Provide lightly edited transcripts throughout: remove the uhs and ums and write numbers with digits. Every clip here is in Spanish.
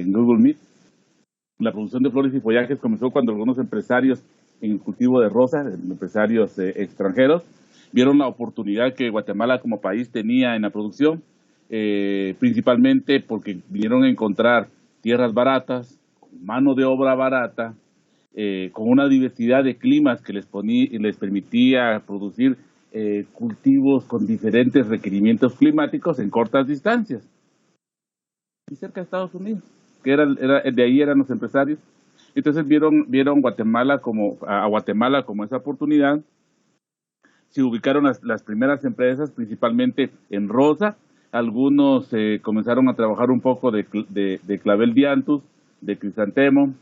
en Google Meet. La producción de flores y follajes comenzó cuando algunos empresarios en el cultivo de rosas, empresarios extranjeros, vieron la oportunidad que Guatemala como país tenía en la producción, principalmente porque vinieron a encontrar tierras baratas, mano de obra barata, con una diversidad de climas que les permitía producir cultivos con diferentes requerimientos climáticos en cortas distancias. Y cerca de Estados Unidos, que de ahí eran los empresarios. Entonces vieron a Guatemala como esa oportunidad. Se ubicaron las primeras empresas, principalmente en rosa. Algunos comenzaron a trabajar un poco de clavel dianthus, de crisantemo,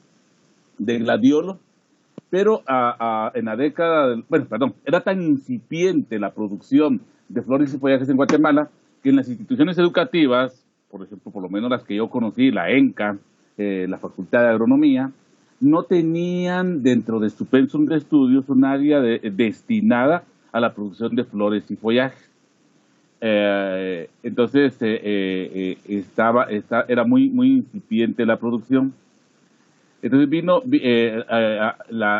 de gladiolo, pero en la década, era tan incipiente la producción de flores y follajes en Guatemala que en las instituciones educativas, por ejemplo, por lo menos las que yo conocí, la ENCA, la Facultad de Agronomía, no tenían dentro de su pensum de estudios un área destinada a la producción de flores y follajes. Entonces era muy incipiente la producción. Entonces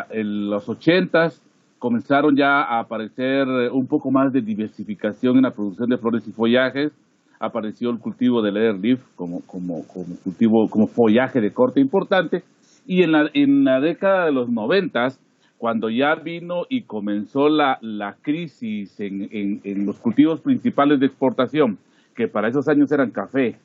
en los 80s comenzaron ya a aparecer un poco más de diversificación en la producción de flores y follajes. Apareció el cultivo del leatherleaf como cultivo, como follaje de corte importante. Y en la década de los 90s, cuando ya vino y comenzó la crisis en los cultivos principales de exportación, que para esos años eran café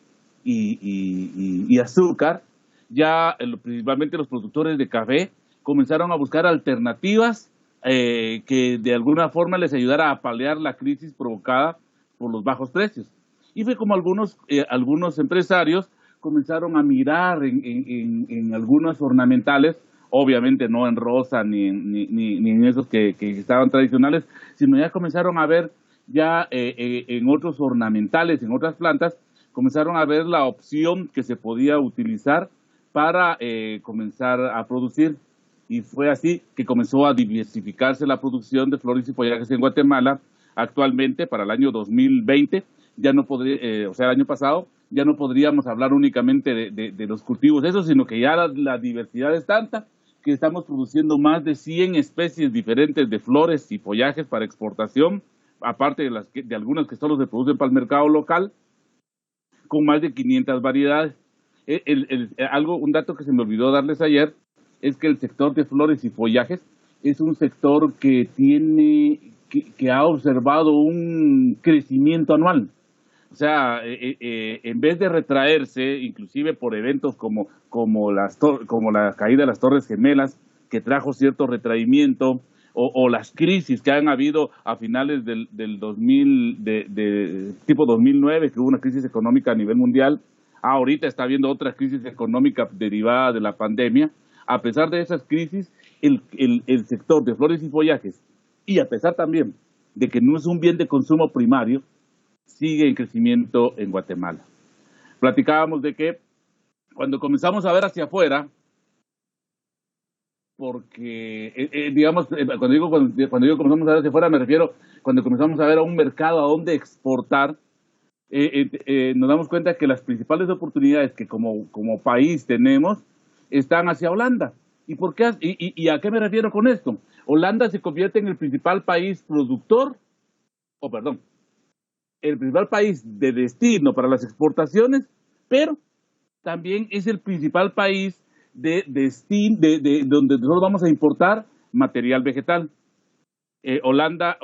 y azúcar, ya principalmente los productores de café comenzaron a buscar alternativas que de alguna forma les ayudara a paliar la crisis provocada por los bajos precios. Y fue como algunos empresarios comenzaron a mirar en algunos ornamentales, obviamente no en rosa ni en esos que estaban tradicionales, sino ya comenzaron a ver ya en otros ornamentales, en otras plantas, comenzaron a ver la opción que se podía utilizar para comenzar a producir. Y fue así que comenzó a diversificarse la producción de flores y follajes en Guatemala. Actualmente, para el año 2020, ya no el año pasado, ya no podríamos hablar únicamente de los cultivos esos, sino que ya la diversidad es tanta que estamos produciendo más de 100 especies diferentes de flores y follajes para exportación, aparte de algunas que solo se producen para el mercado local, con más de 500 variedades. Un dato que se me olvidó darles ayer es que el sector de flores y follajes es un sector que ha observado un crecimiento anual. O sea, en vez de retraerse, inclusive por eventos como la caída de las Torres Gemelas, que trajo cierto retraimiento, o las crisis que han habido a finales del 2000, tipo 2009, que hubo una crisis económica a nivel mundial. Ahorita está habiendo otra crisis económica derivada de la pandemia. A pesar de esas crisis, el sector de flores y follajes, y a pesar también de que no es un bien de consumo primario, sigue en crecimiento en Guatemala. Platicábamos de que cuando comenzamos a ver hacia afuera, porque, cuando digo comenzamos a ver hacia afuera, me refiero cuando comenzamos a ver a un mercado a donde exportar, nos damos cuenta que las principales oportunidades que como país tenemos están hacia Holanda. ¿Y por qué? ¿Y a qué me refiero con esto? Holanda se convierte en el principal país el principal país de destino para las exportaciones, pero también es el principal país de destino, donde nosotros vamos a importar material vegetal. Holanda,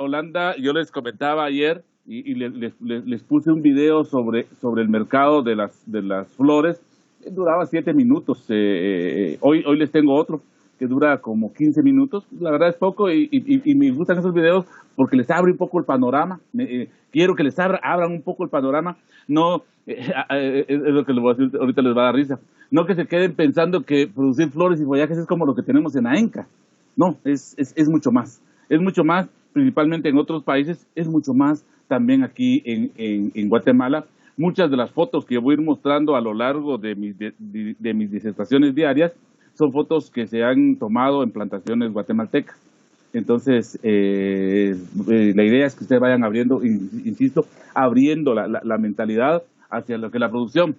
yo les comentaba ayer y les puse un video sobre el mercado de las flores. Duraba 7 minutos. Hoy les tengo otro que dura como 15 minutos. La verdad es poco y me gustan esos videos porque les abre un poco el panorama. Quiero que les abran un poco el panorama. No, es lo que les voy a decir, ahorita les va a dar risa. No que se queden pensando que producir flores y follajes es como lo que tenemos en AENCA. No, es mucho más. Es mucho más, principalmente en otros países, es mucho más también aquí en Guatemala. Muchas de las fotos que voy a ir mostrando a lo largo de mis disertaciones diarias son fotos que se han tomado en plantaciones guatemaltecas. Entonces, la idea es que ustedes vayan abriendo, insisto, abriendo la mentalidad hacia lo que es la producción.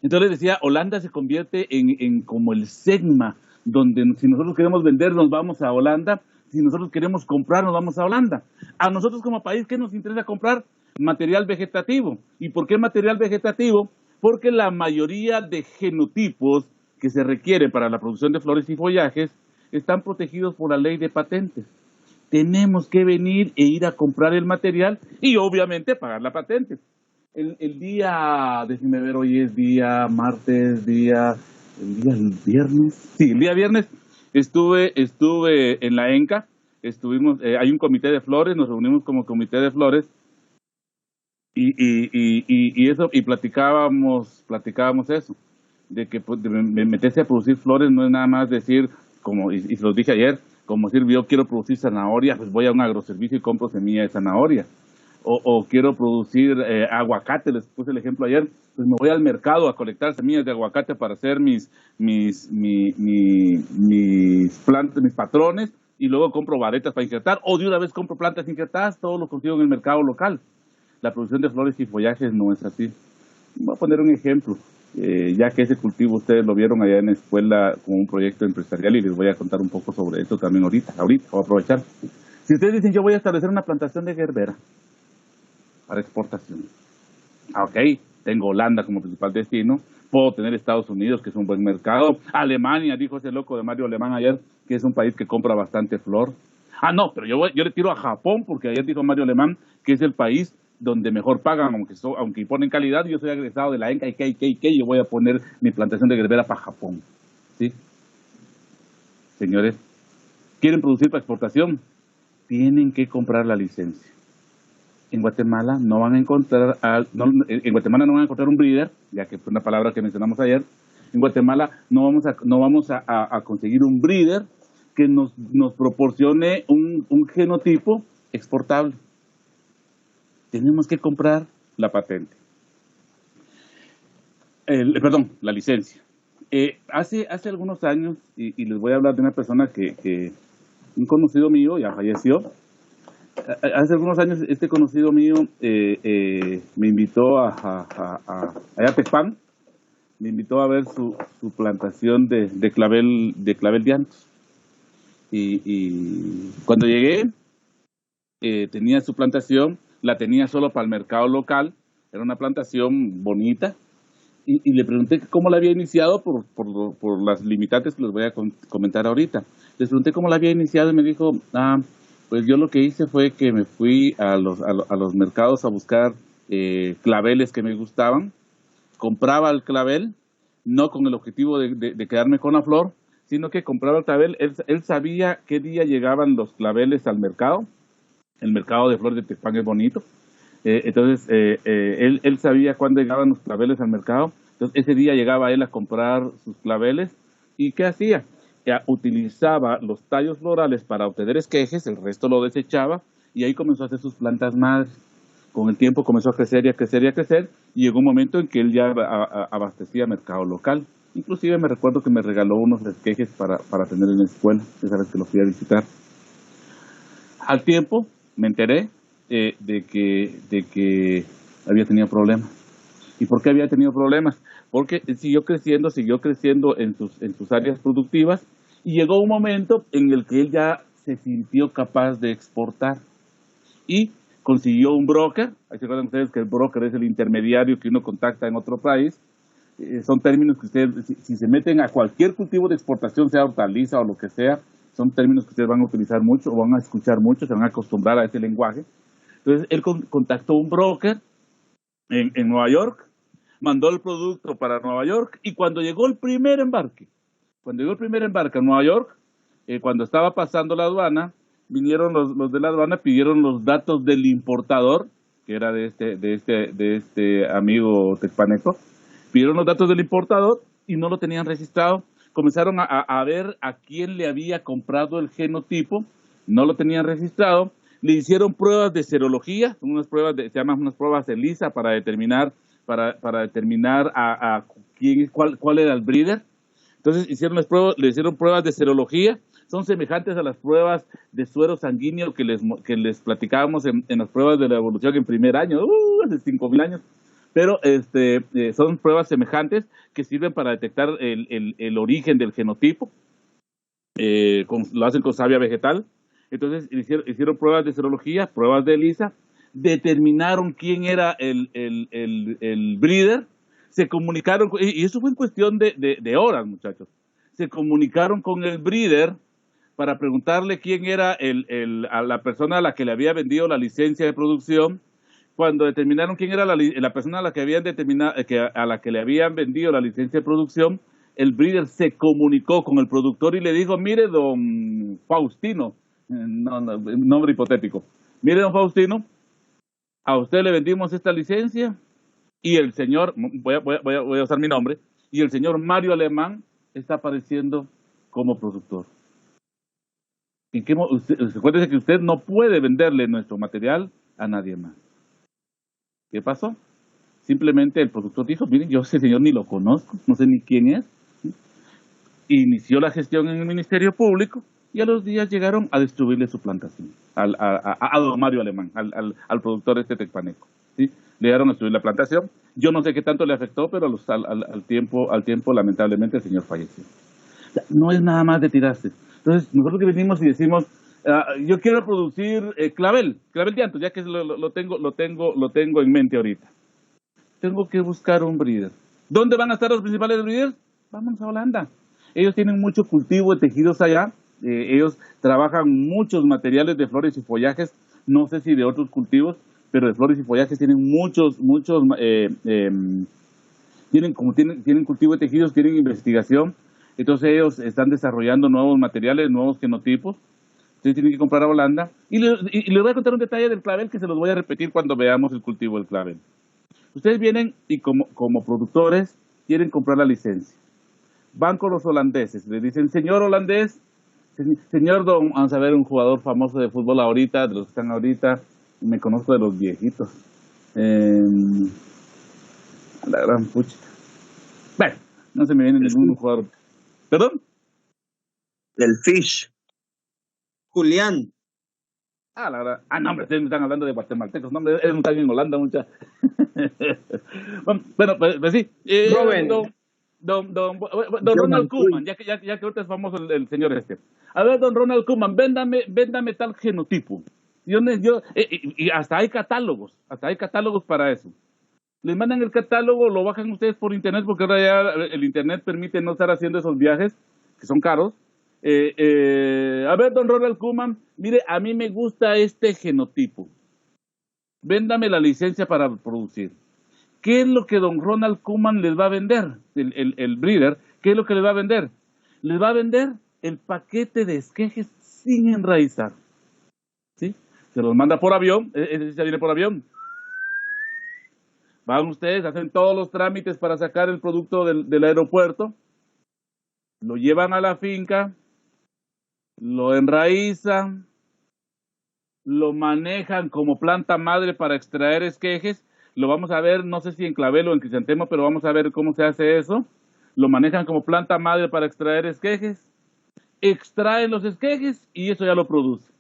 Entonces les decía, Holanda se convierte en como el Segma, donde si nosotros queremos vender nos vamos a Holanda, si nosotros queremos comprar nos vamos a Holanda. A nosotros como país, ¿qué nos interesa comprar? Material vegetativo. ¿Y por qué material vegetativo? Porque la mayoría de genotipos que se requiere para la producción de flores y follajes están protegidos por la ley de patentes. Tenemos que venir e ir a comprar el material y obviamente pagar la patente. El día, déjeme ver, hoy es día martes, el viernes. Sí, el día viernes estuve en la ENCA, hay un comité de flores, nos reunimos como comité de flores y platicábamos eso, de que pues, de meterse a producir flores no es nada más decir, como, y se los dije ayer, como decir, yo quiero producir zanahoria, pues voy a un agroservicio y compro semilla de zanahoria. O quiero producir aguacate, les puse el ejemplo ayer, pues me voy al mercado a colectar semillas de aguacate para hacer mis plantas, mis patrones, y luego compro varetas para injertar, o de una vez compro plantas injertadas, todo lo consigo en el mercado local. La producción de flores y follajes no es así. Voy a poner un ejemplo, ya que ese cultivo ustedes lo vieron allá en la escuela como un proyecto empresarial y les voy a contar un poco sobre eso también ahorita voy a aprovechar. Si ustedes dicen, yo voy a establecer una plantación de gerbera para exportación. Ok, tengo Holanda como principal destino, puedo tener Estados Unidos, que es un buen mercado, Alemania, dijo ese loco de Mario Alemán ayer, que es un país que compra bastante flor. Ah, no, pero yo le tiro a Japón, porque ayer dijo Mario Alemán que es el país donde mejor pagan, aunque ponen calidad. Yo soy egresado de la ENCA y yo voy a poner mi plantación de gerbera para Japón. ¿Sí? Señores, ¿quieren producir para exportación? Tienen que comprar la licencia. En Guatemala no van a encontrar un breeder, ya que fue una palabra que mencionamos ayer. En Guatemala no vamos a conseguir un breeder que nos proporcione un genotipo exportable. Tenemos que comprar la patente. La licencia. Hace algunos años, y les voy a hablar de una persona que un conocido mío ya falleció. Hace algunos años este conocido mío me invitó allá a Tecpan, me invitó a ver su plantación de clavel dianthus. Y cuando llegué, tenía su plantación, la tenía solo para el mercado local, era una plantación bonita, y le pregunté cómo la había iniciado por las limitantes que les voy a comentar ahorita. Les pregunté cómo la había iniciado y me dijo, pues yo lo que hice fue que me fui a los mercados a buscar claveles que me gustaban, compraba el clavel, no con el objetivo de quedarme con la flor, sino que compraba el clavel. Él sabía qué día llegaban los claveles al mercado. El mercado de flores de Tecpan es bonito. Entonces, él sabía cuándo llegaban los claveles al mercado. Entonces, ese día llegaba él a comprar sus claveles. ¿Y qué hacía? Utilizaba los tallos florales para obtener esquejes, el resto lo desechaba, y ahí comenzó a hacer sus plantas madres. Con el tiempo comenzó a crecer y a crecer y a crecer, y llegó un momento en que él ya abastecía mercado local. Inclusive me recuerdo que me regaló unos esquejes para tener en la escuela, esa vez que lo fui a visitar. Al tiempo me enteré de que había tenido problemas. ¿Y por qué había tenido problemas? Porque siguió creciendo en sus áreas productivas, y llegó un momento en el que él ya se sintió capaz de exportar y consiguió un broker. ¿Se acuerdan ustedes que el broker es el intermediario que uno contacta en otro país? Son términos que ustedes, si se meten a cualquier cultivo de exportación, sea hortaliza o lo que sea, son términos que ustedes van a utilizar mucho o van a escuchar mucho, se van a acostumbrar a ese lenguaje. Entonces, él contactó un broker en Nueva York, mandó el producto para Nueva York, y cuando llegó el primer embarque a Nueva York, cuando estaba pasando la aduana, vinieron los de la aduana, pidieron los datos del importador, que era de este amigo tecpaneco, pidieron los datos del importador y no lo tenían registrado. Comenzaron a ver a quién le había comprado el genotipo, no lo tenían registrado, le hicieron pruebas de serología, se llaman unas pruebas ELISA para determinar cuál era el breeder. Entonces le hicieron pruebas de serología, son semejantes a las pruebas de suero sanguíneo que les platicábamos en las pruebas de la evolución en primer año, hace 5,000 años. pero son pruebas semejantes que sirven para detectar el origen del genotipo. Lo hacen con savia vegetal. Entonces hicieron pruebas de serología, pruebas de ELISA, determinaron quién era el breeder, se comunicaron, y eso fue en cuestión de horas, muchachos. Se comunicaron con el breeder para preguntarle quién era a la persona a la que le había vendido la licencia de producción. Cuando determinaron quién era la persona a la que habían determinado, a la que le habían vendido la licencia de producción, el breeder se comunicó con el productor y le dijo: mire, don Faustino, nombre hipotético, mire, don Faustino, a usted le vendimos esta licencia y el señor, voy a usar mi nombre, y el señor Mario Alemán está apareciendo como productor. Recuérdese que usted no puede venderle nuestro material a nadie más. ¿Qué pasó? Simplemente el productor dijo: miren, yo ese señor ni lo conozco, no sé ni quién es. Inició la gestión en el Ministerio Público y a los días llegaron a destruirle su plantación a don Mario Alemán, al productor tecpaneco, ¿sí? Le llegaron a destruir la plantación. Yo no sé qué tanto le afectó, pero al tiempo lamentablemente el señor falleció. O sea, no es nada más de tirarse. Entonces nosotros que venimos y decimos: yo quiero producir clavel llanto, ya que lo tengo en mente ahorita. Tengo que buscar un breeder. ¿Dónde van a estar los principales breeders? Vámonos a Holanda. Ellos tienen mucho cultivo de tejidos allá. Ellos trabajan muchos materiales de flores y follajes. No sé si de otros cultivos, pero de flores y follajes tienen muchos, tienen cultivo de tejidos, tienen investigación. Entonces ellos están desarrollando nuevos materiales, nuevos genotipos. Ustedes tienen que comprar a Holanda. Y les voy a contar un detalle del clavel que se los voy a repetir cuando veamos el cultivo del clavel. Ustedes vienen y como productores quieren comprar la licencia. Van con los holandeses, le dicen: señor holandés, señor don, vamos a ver, un jugador famoso de fútbol ahorita, de los que están ahorita, me conozco de los viejitos. La gran pucha. Bueno, no se me viene ningún jugador. ¿Perdón? El Fish. Julián. La verdad. No, hombre, ustedes me están hablando de guatemaltecos. No, hombre, ellos están en Holanda, mucha. Bueno, pues sí. Don Ronald Koeman, ya que ahorita es famoso el señor este. A ver, don Ronald Koeman, véndame tal genotipo. Y hasta hay catálogos para eso. Les mandan el catálogo, lo bajan ustedes por internet, porque ahora ya el internet permite no estar haciendo esos viajes, que son caros. A ver, don Ronald Koeman, mire, a mí me gusta este genotipo. Véndame la licencia para producir. ¿Qué es lo que don Ronald Koeman les va a vender? El breeder, ¿qué es lo que les va a vender? Les va a vender el paquete de esquejes sin enraizar. ¿Sí? Se los manda por avión, ya viene por avión. Van ustedes, hacen todos los trámites para sacar el producto del aeropuerto, lo llevan a la finca, lo enraizan, lo manejan como planta madre para extraer esquejes. Lo vamos a ver, no sé si en clavel o en crisantemo, pero vamos a ver cómo se hace eso. Lo manejan como planta madre para extraer esquejes, extraen los esquejes y eso ya lo produce.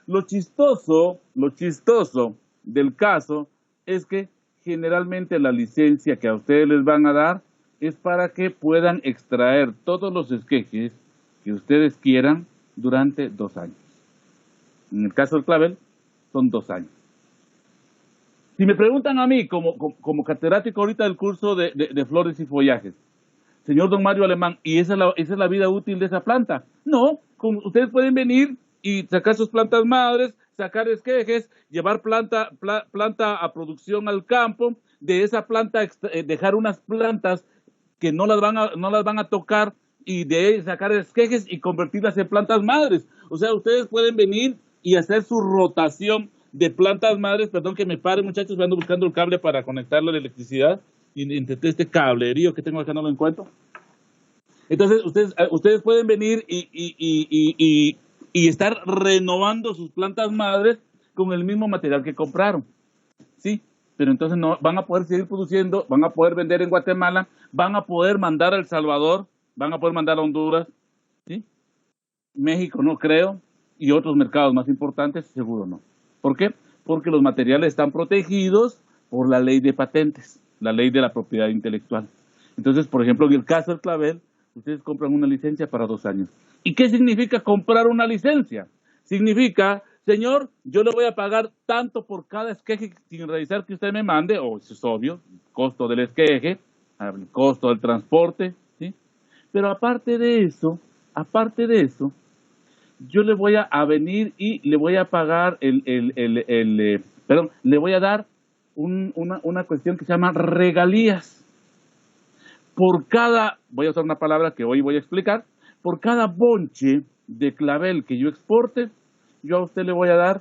Lo chistoso del caso es que generalmente la licencia que a ustedes les van a dar es para que puedan extraer todos los esquejes que ustedes quieran durante 2 años. En el caso del clavel, son 2 años. Si me preguntan a mí, como catedrático ahorita del curso de flores y follajes, señor don Mario Alemán, ¿y esa es la vida útil de esa planta? No, ustedes pueden venir y sacar sus plantas madres, sacar esquejes, llevar planta a producción al campo, de esa planta dejar unas plantas que no las van a tocar y de ahí sacar esquejes y convertirlas en plantas madres. O sea, ustedes pueden venir y hacer su rotación de plantas madres. Perdón que me pare, muchachos, ando buscando el cable para conectarlo a la electricidad y intenté este cablerío que tengo acá, no lo encuentro. Entonces, ustedes pueden venir y estar renovando sus plantas madres con el mismo material que compraron, ¿sí? Pero entonces no van a poder seguir produciendo, van a poder vender en Guatemala, van a poder mandar a El Salvador, van a poder mandar a Honduras, ¿sí? México no creo, y otros mercados más importantes seguro no. ¿Por qué? Porque los materiales están protegidos por la ley de patentes, la ley de la propiedad intelectual. Entonces, por ejemplo, en el caso del clavel, ustedes compran una licencia para 2 años. ¿Y qué significa comprar una licencia? Significa, señor, yo le voy a pagar tanto por cada esqueje sin revisar que usted me mande, o eso es obvio, el costo del esqueje, el costo del transporte, ¿sí? Pero aparte de eso, yo le voy a venir y le voy a pagar le voy a dar una cuestión que se llama regalías. Por cada, voy a usar una palabra que hoy voy a explicar, por cada bonche de clavel que yo exporte, yo a usted le voy a dar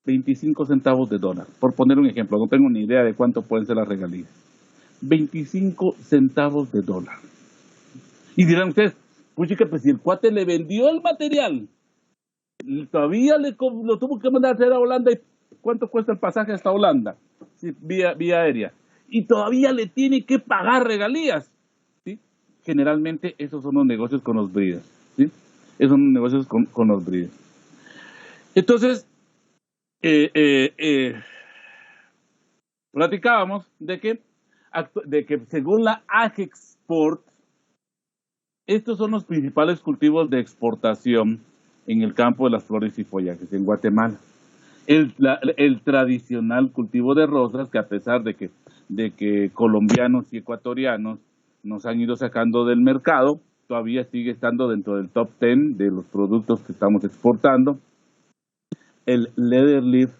25 centavos de dólar. Por poner un ejemplo, no tengo ni idea de cuánto pueden ser las regalías. 25 centavos de dólar. Y dirán ustedes, pues chica, pues si el cuate le vendió el material, todavía lo tuvo que mandar a hacer a Holanda, ¿y cuánto cuesta el pasaje hasta Holanda? Sí, vía aérea. Y todavía le tiene que pagar regalías. ¿Sí? Generalmente esos son los negocios con los breeders. ¿Sí? Esos son los negocios con los breeders. Entonces, platicábamos de que según la AgExport, estos son los principales cultivos de exportación en el campo de las flores y follajes en Guatemala. El tradicional cultivo de rosas, que a pesar de que colombianos y ecuatorianos nos han ido sacando del mercado, todavía sigue estando dentro del top 10 de los productos que estamos exportando. El leather leaf,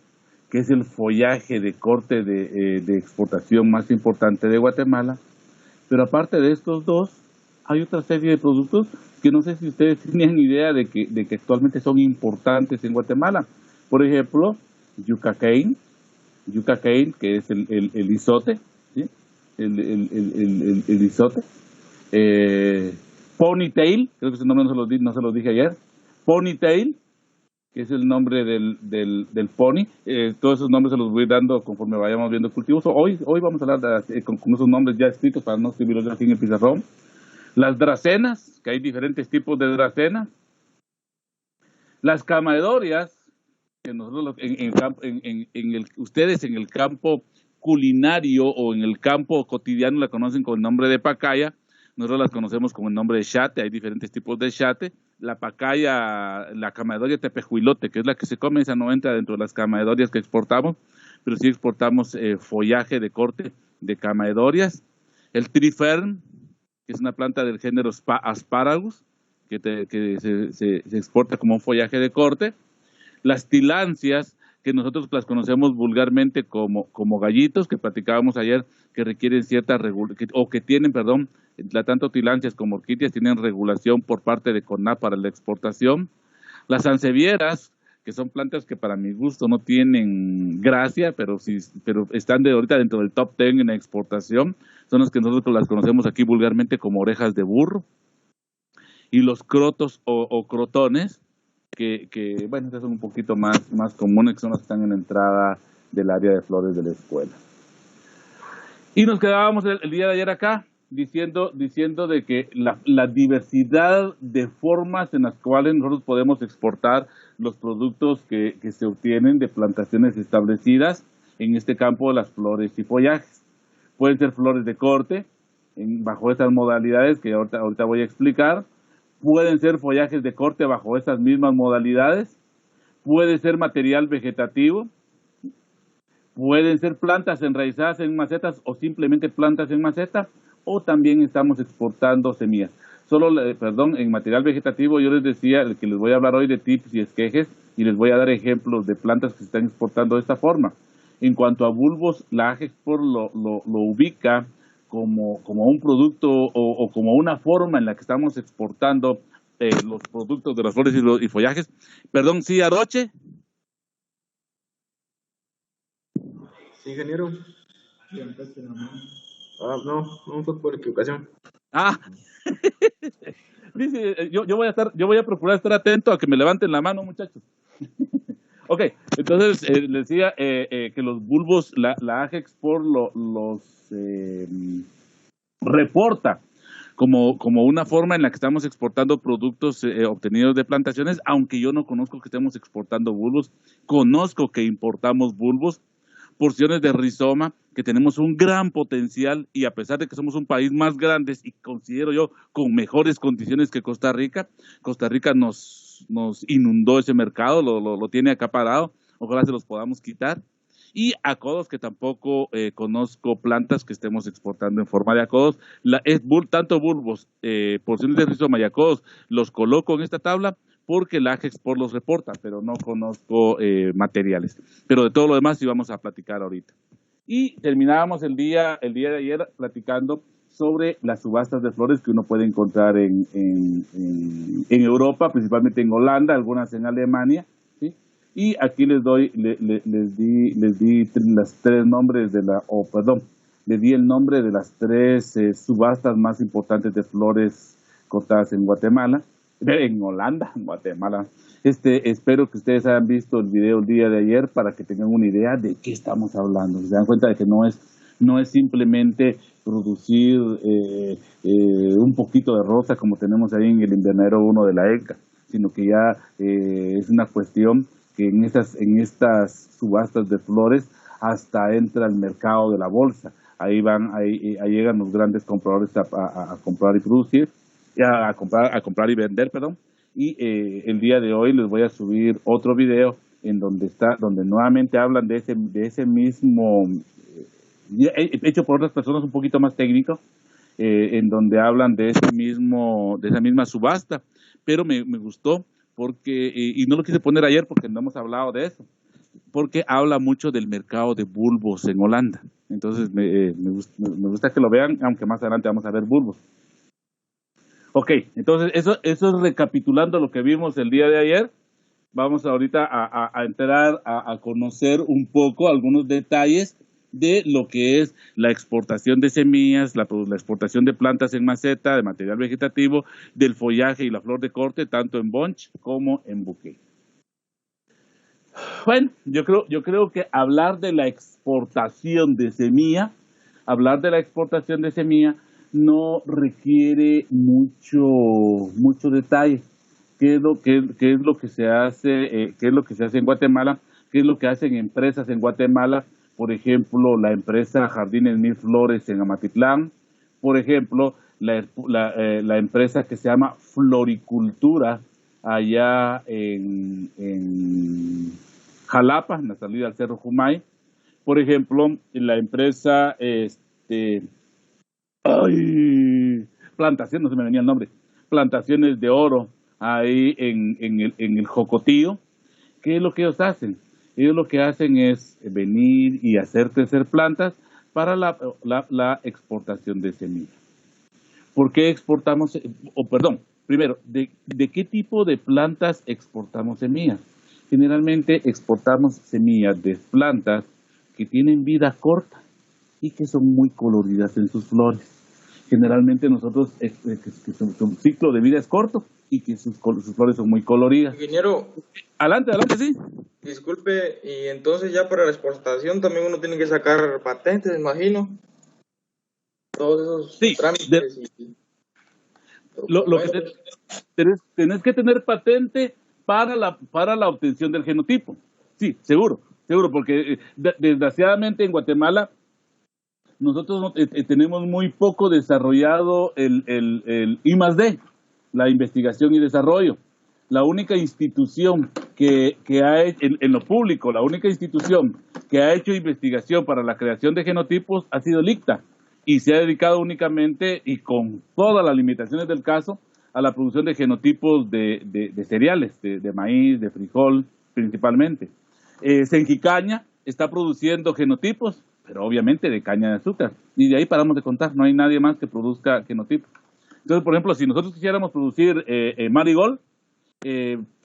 que es el follaje de corte de exportación más importante de Guatemala. Pero aparte de estos dos, hay otra serie de productos que no sé si ustedes tenían idea de que actualmente son importantes en Guatemala. Por ejemplo, yucca cane, que es el isote, ¿sí? El isote. Ponytail, creo que ese nombre no se lo dije ayer. Ponytail, que es el nombre del pony. Todos esos nombres se los voy dando conforme vayamos viendo cultivos. Hoy vamos a hablar con esos nombres ya escritos para no escribirlos aquí en el pizarrón. Las dracenas, que hay diferentes tipos de dracenas. Las camaedorias, que nosotros ustedes en el campo culinario o en el campo cotidiano la conocen con el nombre de pacaya. Nosotros las conocemos con el nombre de chate. Hay diferentes tipos de chate. La pacaya, la camaedoria tepejuilote, que es la que se come, esa no entra dentro de las camaedorias que exportamos, pero sí exportamos follaje de corte de camaedorias. El trifern, que es una planta del género Asparagus, que se exporta como un follaje de corte. Las tilancias, que nosotros las conocemos vulgarmente como gallitos, que platicábamos ayer, que requieren tanto tilancias como orquídeas tienen regulación por parte de CONAP para la exportación. Las sansevieras, que son plantas que para mi gusto no tienen gracia, pero están ahorita dentro del top 10 en la exportación, son las que nosotros las conocemos aquí vulgarmente como orejas de burro. Y los crotos o crotones, que bueno, estos son un poquito más comunes, que son los que están en la entrada del área de flores de la escuela. Y nos quedábamos el día de ayer acá diciendo de que la diversidad de formas en las cuales nosotros podemos exportar los productos que se obtienen de plantaciones establecidas en este campo de las flores y follajes. Pueden ser flores de corte, bajo esas modalidades que ahorita voy a explicar. Pueden ser follajes de corte bajo esas mismas modalidades. Puede ser material vegetativo. Pueden ser plantas enraizadas en macetas o simplemente plantas en maceta. O también estamos exportando semillas. En material vegetativo yo les decía que les voy a hablar hoy de tips y esquejes y les voy a dar ejemplos de plantas que se están exportando de esta forma. En cuanto a bulbos, la AgExport lo ubica como un producto o como una forma en la que estamos exportando los productos de las flores y follajes. Perdón, ¿sí, Aroche? Sí, ingeniero. No fue por equivocación. Dice, yo voy a procurar estar atento a que me levanten la mano, muchachos. Ok, entonces les decía que los bulbos, la AgExport los reporta como una forma en la que estamos exportando productos obtenidos de plantaciones, aunque yo no conozco que estemos exportando bulbos. Conozco que importamos bulbos porciones de rizoma, que tenemos un gran potencial y a pesar de que somos un país más grande y considero yo con mejores condiciones que Costa Rica nos inundó ese mercado, lo tiene acaparado, ojalá se los podamos quitar. Y acodos, que tampoco conozco plantas que estemos exportando en forma de acodos. Tanto bulbos, porciones de rizoma y acodos los coloco en esta tabla porque la Export los reporta, pero no conozco materiales. Pero de todo lo demás sí vamos a platicar ahorita. Y terminábamos el día de ayer platicando sobre las subastas de flores que uno puede encontrar en Europa, principalmente en Holanda, algunas en Alemania, ¿sí? Y aquí les di las tres nombres les di el nombre de las tres subastas más importantes de flores cotadas en Guatemala, en Holanda, en Guatemala. Espero que ustedes hayan visto el video el día de ayer para que tengan una idea de qué estamos hablando. Se dan cuenta de que no es simplemente producir un poquito de rosa como tenemos ahí en el invernadero 1 de la ECA, sino que ya es una cuestión que en estas subastas de flores hasta entra al mercado de la bolsa. Ahí llegan los grandes compradores a comprar y producir, a comprar y vender, perdón. Y el día de hoy les voy a subir otro video en donde nuevamente hablan de ese mismo, hecho por otras personas un poquito más técnico, en donde hablan de esa misma subasta, pero me gustó porque, y no lo quise poner ayer porque no hemos hablado de eso, porque habla mucho del mercado de bulbos en Holanda. Entonces me gusta que lo vean, aunque más adelante vamos a ver bulbos. Ok, entonces eso es recapitulando lo que vimos el día de ayer. Vamos ahorita a entrar a conocer un poco algunos detalles de lo que es la exportación de semillas, la exportación de plantas en maceta, de material vegetativo, del follaje y la flor de corte, tanto en bunch como en bouquet. Bueno, yo creo que hablar de la exportación de semilla no requiere mucho detalle. ¿Qué es lo que se hace? ¿Qué es lo que se hace en Guatemala? ¿Qué es lo que hacen empresas en Guatemala? Por ejemplo, la empresa Jardines Mil Flores en Amatitlán. Por ejemplo, la empresa que se llama Floricultura allá en Jalapa, en la salida al Cerro Jumay. Por ejemplo, la empresa Plantación, no se me venía el nombre, Plantaciones de Oro, ahí en el Jocotío. ¿Qué es lo que ellos hacen? Ellos lo que hacen es venir y hacer crecer plantas para la exportación de semillas. ¿Por qué exportamos? Primero, ¿de qué tipo de plantas exportamos semillas? Generalmente exportamos semillas de plantas que tienen vida corta y que son muy coloridas en sus flores. Generalmente nosotros, su ciclo de vida es corto y que sus flores son muy coloridas. Ingeniero. Adelante, sí. Disculpe, y entonces ya para la exportación también uno tiene que sacar patentes, imagino. Todos esos trámites. Lo que tenés que tener patente para la obtención del genotipo. Sí, seguro, porque desgraciadamente en Guatemala nosotros tenemos muy poco desarrollado el I+D, la investigación y desarrollo. La única institución que ha hecho, en lo público, la única institución que ha hecho investigación para la creación de genotipos ha sido el ICTA, y se ha dedicado únicamente, y con todas las limitaciones del caso, a la producción de genotipos de cereales, de maíz, de frijol, principalmente. Senquicaña está produciendo genotipos, pero obviamente de caña de azúcar, y de ahí paramos de contar, no hay nadie más que produzca genotipos. Entonces, por ejemplo, si nosotros quisiéramos producir marigold,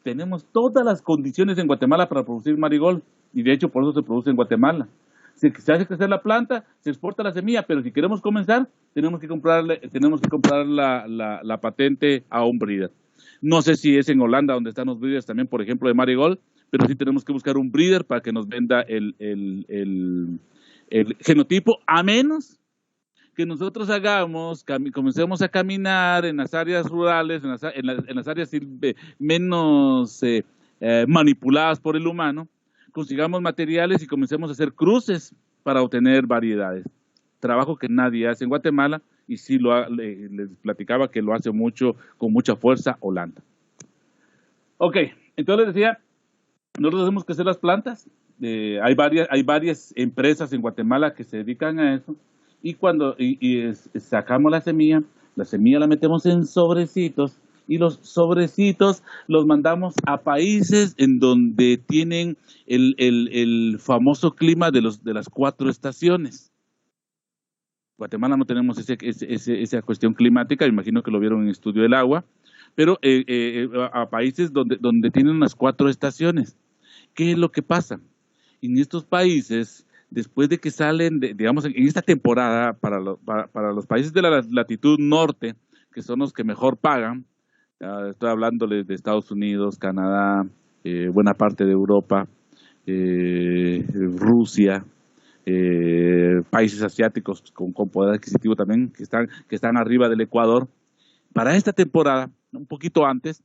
tenemos todas las condiciones en Guatemala para producir marigold, y de hecho por eso se produce en Guatemala. Se hace crecer la planta, se exporta la semilla, pero si queremos comenzar, tenemos que comprar la patente a un breeder. No sé si es en Holanda donde están los breeders también, por ejemplo, de marigold, pero sí tenemos que buscar un breeder para que nos venda el genotipo, a menos que nosotros comencemos a caminar en las áreas rurales, en las áreas menos manipuladas por el humano, consigamos materiales y comencemos a hacer cruces para obtener variedades. Trabajo que nadie hace en Guatemala y sí les platicaba que lo hace mucho, con mucha fuerza, Holanda. Ok, entonces les decía, nosotros tenemos que hacer las plantas. Hay varias empresas en Guatemala que se dedican a eso y cuando sacamos la semilla la metemos en sobrecitos y los sobrecitos los mandamos a países en donde tienen el famoso clima de las 4 estaciones. Guatemala no tenemos esa cuestión climática, imagino que lo vieron en el estudio del agua, pero a países donde tienen las 4 estaciones. ¿Qué es lo que pasa? En estos países, después de que salen, digamos, en esta temporada, para los países de la latitud norte, que son los que mejor pagan, estoy hablándoles de Estados Unidos, Canadá, buena parte de Europa, Rusia, países asiáticos con poder adquisitivo también, que están arriba del Ecuador. Para esta temporada, un poquito antes,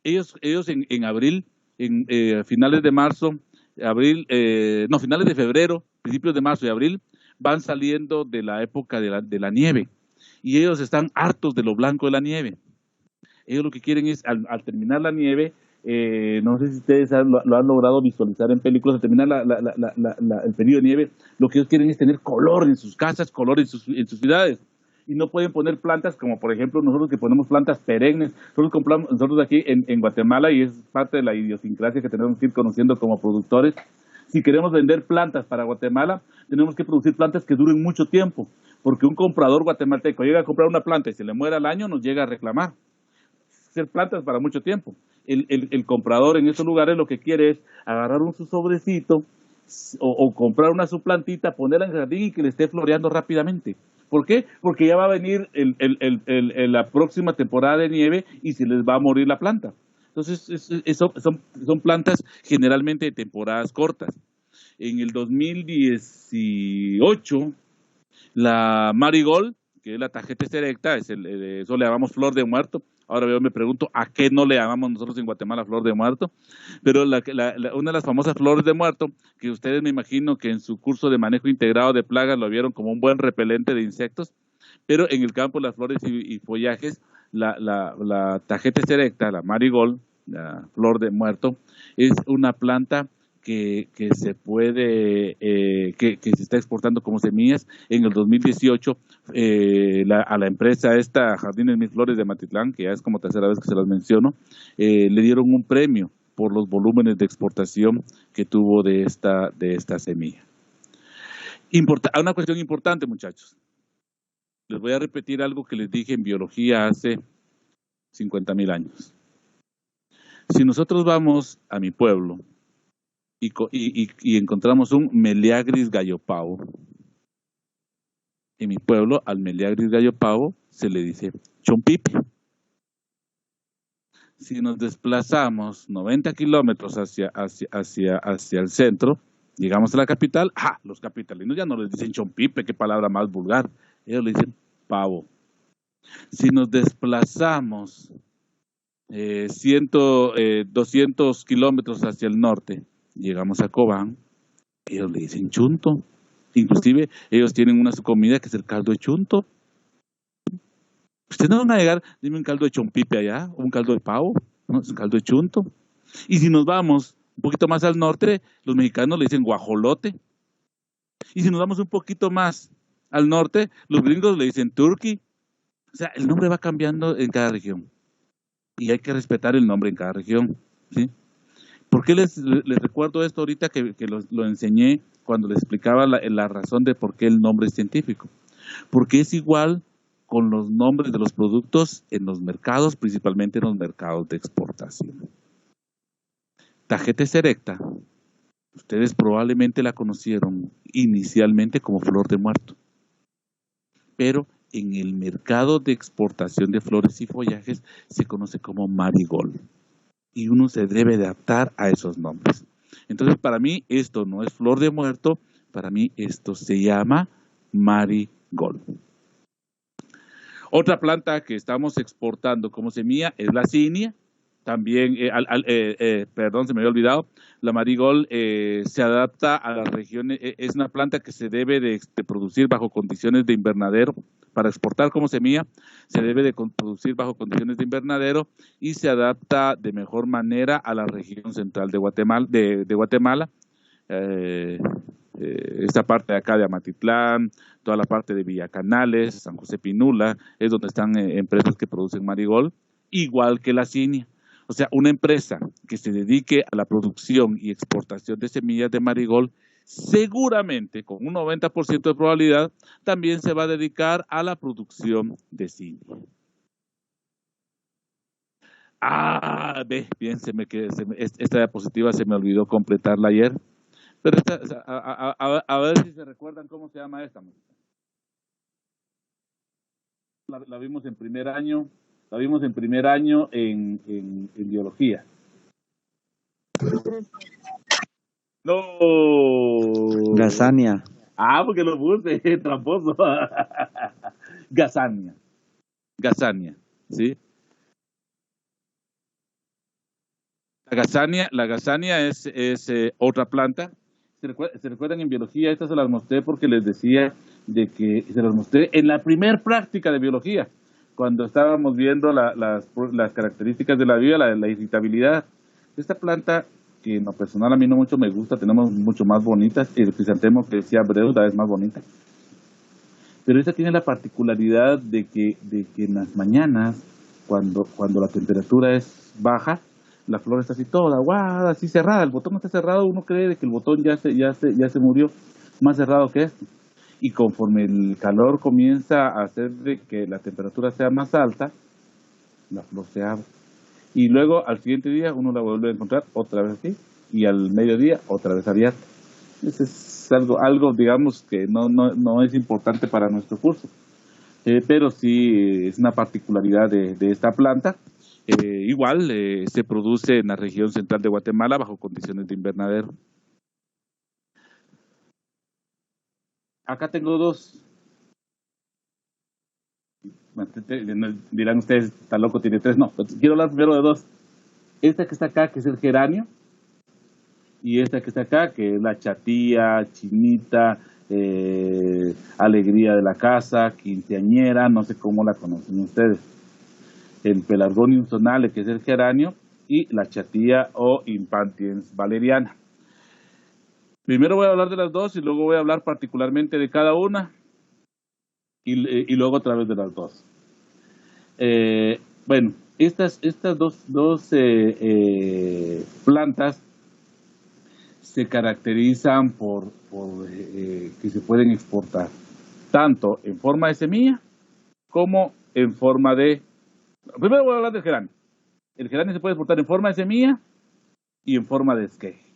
ellos en abril, finales de marzo, finales de febrero, principios de marzo y abril, van saliendo de la época de la nieve. Y ellos están hartos de lo blanco de la nieve. Ellos lo que quieren es, al terminar la nieve, no sé si ustedes lo han logrado visualizar en películas, al terminar el periodo de nieve, lo que ellos quieren es tener color en sus casas, color en sus ciudades. Y no pueden poner plantas como, por ejemplo, nosotros que ponemos plantas perennes. Nosotros aquí en Guatemala, y es parte de la idiosincrasia que tenemos que ir conociendo como productores, si queremos vender plantas para Guatemala, tenemos que producir plantas que duren mucho tiempo, porque un comprador guatemalteco llega a comprar una planta y se le muere al año, nos llega a reclamar. Hacer plantas para mucho tiempo. El comprador en esos lugares lo que quiere es agarrar su sobrecito o comprar una su plantita, ponerla en el jardín y que le esté floreando rápidamente. ¿Por qué? Porque ya va a venir la próxima temporada de nieve y se les va a morir la planta. Entonces, son plantas generalmente de temporadas cortas. En el 2018, la Marigold, que es la Tagetes erecta, eso le llamamos flor de muerto. Ahora yo me pregunto, ¿a qué no le llamamos nosotros en Guatemala flor de muerto? Pero una de las famosas flores de muerto, que ustedes me imagino que en su curso de manejo integrado de plagas lo vieron como un buen repelente de insectos, pero en el campo las flores y follajes, la Tagetes erecta, la Marigold, la flor de muerto, es una planta que se puede, que se está exportando como semillas. En el 2018 a la empresa esta Jardines Mis Flores de Matitlán, que ya es como tercera vez que se las menciono, le dieron un premio por los volúmenes de exportación que tuvo de esta semilla. Una cuestión importante, muchachos. Les voy a repetir algo que les dije en biología hace 50,000 años. Si nosotros vamos a mi pueblo y encontramos un Meleagris gallopavo, en mi pueblo al Meleagris gallopavo se le dice chompipe. Si nos desplazamos 90 kilómetros hacia el centro, llegamos a la capital, los capitalinos ya no les dicen chompipe, qué palabra más vulgar, ellos le dicen pavo. Si nos desplazamos 200 kilómetros hacia el norte, llegamos a Cobán, ellos le dicen chunto. Inclusive ellos tienen una comida que es el caldo de chunto. Ustedes no van a llegar, dime un caldo de chompipe allá, o un caldo de pavo, no, es un caldo de chunto. Y si nos vamos un poquito más al norte, los mexicanos le dicen guajolote. Y si nos vamos un poquito más al norte, los gringos le dicen turkey. O sea, el nombre va cambiando en cada región. Y hay que respetar el nombre en cada región, ¿sí? ¿Por qué les recuerdo esto ahorita que lo enseñé cuando les explicaba la razón de por qué el nombre es científico? Porque es igual con los nombres de los productos en los mercados, principalmente en los mercados de exportación. Tagetes erecta, ustedes probablemente la conocieron inicialmente como flor de muerto, pero en el mercado de exportación de flores y follajes se conoce como Marigold. Y uno se debe adaptar a esos nombres. Entonces, para mí, esto no es flor de muerto, para mí esto se llama Marigold. Otra planta que estamos exportando como semilla es la cinia, también, perdón, se me había olvidado, la marigold se adapta a las regiones, es una planta que se debe de producir bajo condiciones de invernadero, para exportar como semilla, se debe de producir bajo condiciones de invernadero y se adapta de mejor manera a la región central de Guatemala, esta parte de acá de Amatitlán, toda la parte de Villacanales, San José Pinula, es donde están empresas que producen marigold, igual que la cinia. O sea, una empresa que se dedique a la producción y exportación de semillas de marigold, seguramente, con un 90% de probabilidad, también se va a dedicar a la producción de cinia. Bien, esta diapositiva se me olvidó completarla ayer. Pero a ver si se recuerdan cómo se llama esta. La vimos en primer año, en biología. No. Gazania. Porque lo puse, tramposo. Gazania, ¿sí? La gazania es otra planta. ¿Se recuerdan en biología? Estas se las mostré porque les decía de que se las mostré en la primer práctica de biología, cuando estábamos viendo las características de la vida, la irritabilidad. Esta planta, que en lo personal a mí no mucho me gusta, tenemos mucho más bonitas, el crisantemo que decía Breuda es más bonita, pero esta tiene la particularidad de que en las mañanas, cuando la temperatura es baja, la flor está así toda aguada, así cerrada, el botón está cerrado, uno cree de que el botón ya se murió, más cerrado que esto. Y conforme el calor comienza a hacer de que la temperatura sea más alta, la flor se abre. Y luego al siguiente día uno la vuelve a encontrar otra vez así, y al mediodía otra vez abierta. Ese es algo digamos, que no es importante para nuestro curso, pero sí es una particularidad de esta planta. Igual se produce en la región central de Guatemala bajo condiciones de invernadero. Acá tengo dos. Dirán ustedes, está loco, tiene tres. No, quiero hablar primero de dos. Esta que está acá, que es el geranio, y esta que está acá, que es la chatía, chinita, alegría de la casa, quinceañera, no sé cómo la conocen ustedes. El Pelargonium zonale, que es el geranio, y la chatía o Impatiens valeriana. Primero voy a hablar de las dos y luego voy a hablar particularmente de cada una y luego otra vez de las dos. Bueno, estas dos plantas se caracterizan por que se pueden exportar tanto en forma de semilla como en forma de... Primero voy a hablar del geranio. El geranio se puede exportar en forma de semilla y en forma de esqueje.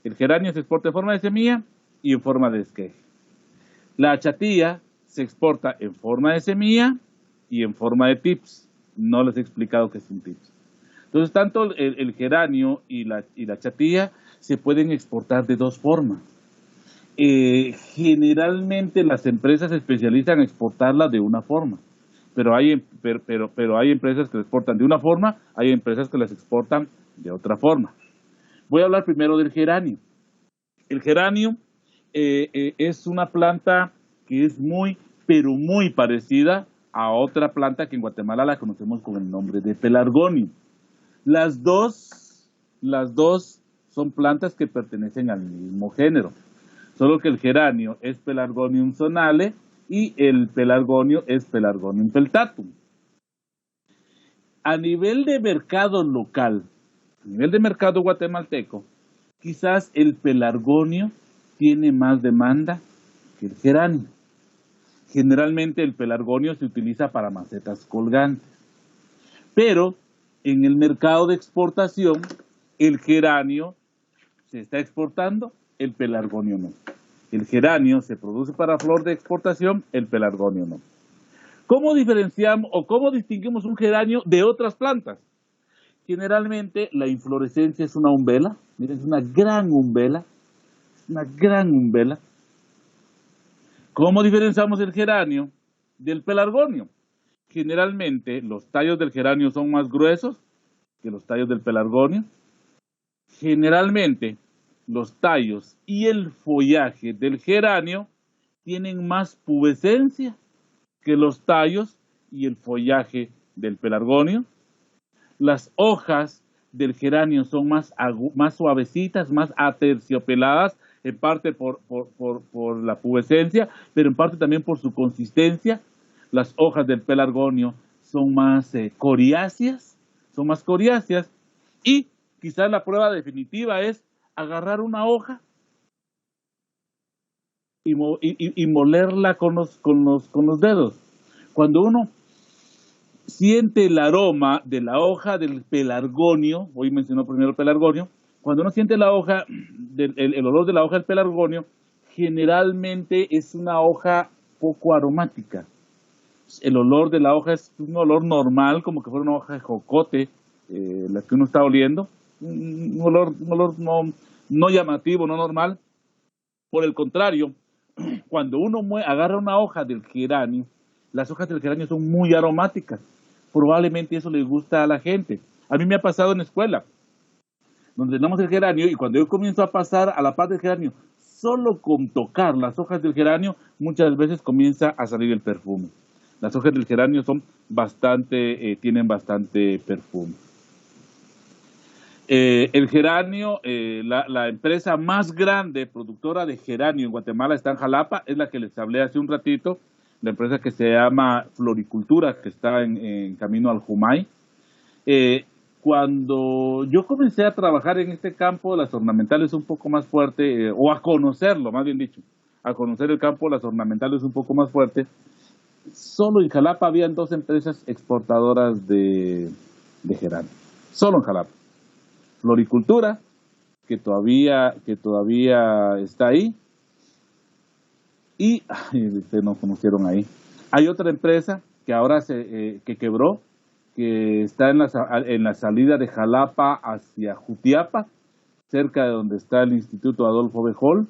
El geranio se exporta en forma de semilla y en forma de esqueje. La chatía se exporta en forma de semilla y en forma de tips. No les he explicado qué es un tips. Entonces, tanto el geranio y la chatía se pueden exportar de dos formas. Generalmente las empresas se especializan en exportarla de una forma. Pero hay empresas que las exportan de una forma, hay empresas que las exportan de otra forma. Voy a hablar primero del geranio. El geranio es una planta que es muy, pero muy parecida a otra planta que en Guatemala la conocemos con el nombre de Pelargonium. Las dos son plantas que pertenecen al mismo género, solo que el geranio es Pelargonium zonale y el pelargonio es Pelargonium peltatum. A nivel de mercado local, a nivel de mercado guatemalteco, quizás el pelargonio tiene más demanda que el geranio. Generalmente el pelargonio se utiliza para macetas colgantes, pero en el mercado de exportación el geranio se está exportando, el pelargonio no. El geranio se produce para flor de exportación, el pelargonio no. ¿Cómo diferenciamos o cómo distinguimos un geranio de otras plantas? Generalmente la inflorescencia es una umbela, miren, es una gran umbela, ¿Cómo diferenciamos el geranio del pelargonio? Generalmente los tallos del geranio son más gruesos que los tallos del pelargonio. Generalmente, los tallos y el follaje del geranio tienen más pubescencia que los tallos y el follaje del pelargonio. Las hojas del geranio son más suavecitas, más aterciopeladas, en parte por la pubescencia, pero en parte también por su consistencia. Las hojas del pelargonio son más coriáceas, y quizás la prueba definitiva es agarrar una hoja y molerla con los dedos. Cuando uno siente el aroma de la hoja del pelargonio, hoy mencionó primero el pelargonio, cuando uno siente la hoja, el olor de la hoja del pelargonio, generalmente es una hoja poco aromática. El olor de la hoja es un olor normal, como que fuera una hoja de jocote, la que uno está oliendo, un olor no llamativo, no normal. Por el contrario, cuando uno agarra una hoja del geranio, las hojas del geranio son muy aromáticas. Probablemente eso le gusta a la gente. A mí me ha pasado en la escuela, donde tenemos el geranio, y cuando yo comienzo a pasar a la parte del geranio, solo con tocar las hojas del geranio, muchas veces comienza a salir el perfume. Las hojas del geranio tienen bastante perfume. El geranio, la empresa más grande productora de geranio en Guatemala está en Jalapa, es la que les hablé hace un ratito, la empresa que se llama Floricultura, que está en camino al Jumay. Cuando yo comencé a trabajar en este campo, las ornamentales un poco más fuerte, o a conocerlo, más bien dicho, a conocer el campo, las ornamentales un poco más fuerte, solo en Jalapa habían 2 empresas exportadoras de geranio, solo en Jalapa. Floricultura, que todavía está ahí, y ustedes no conocieron ahí. Hay otra empresa que ahora que quebró, que está en la salida de Jalapa hacia Jutiapa, cerca de donde está el Instituto Adolfo B. Hall,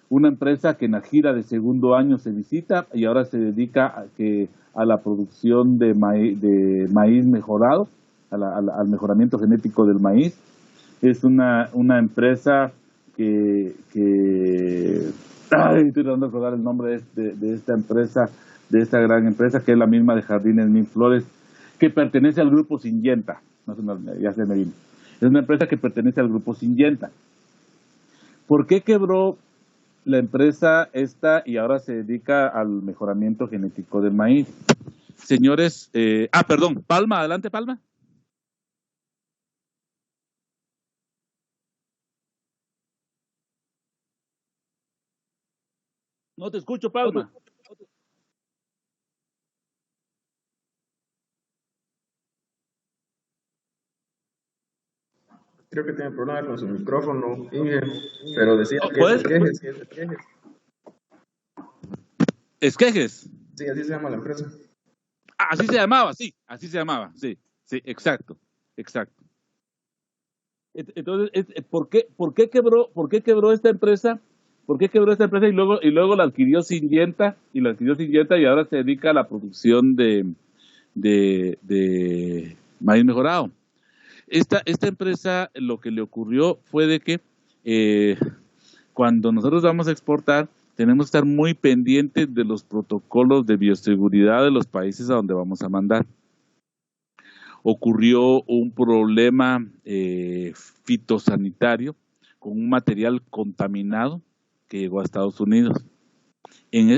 una empresa que en la gira de segundo año se visita y ahora se dedica a la producción de maíz mejorado, al mejoramiento genético del maíz. Es una empresa que estoy tratando de recordar el nombre de esta empresa, de esta gran empresa, que es la misma de Jardines Mil Flores, que pertenece al grupo Syngenta. Ya se me vino. Es una empresa que pertenece al grupo Syngenta. ¿Por qué quebró la empresa esta y ahora se dedica al mejoramiento genético del maíz? Señores, perdón, Palma, adelante, Palma. No te escucho, Palma. Creo que tiene problemas con su micrófono, Inge, pero decía que ¿puedes? Esquejes. ¿Esquejes? Sí, así se llama la empresa. Así se llamaba, sí, exacto. Entonces, ¿por qué quebró esta empresa? ¿Por qué quebró esta empresa y luego la adquirió Syngenta y ahora se dedica a la producción de maíz mejorado? Esta empresa, lo que le ocurrió fue de que cuando nosotros vamos a exportar, tenemos que estar muy pendientes de los protocolos de bioseguridad de los países a donde vamos a mandar. Ocurrió un problema fitosanitario con un material contaminado que llegó a Estados Unidos.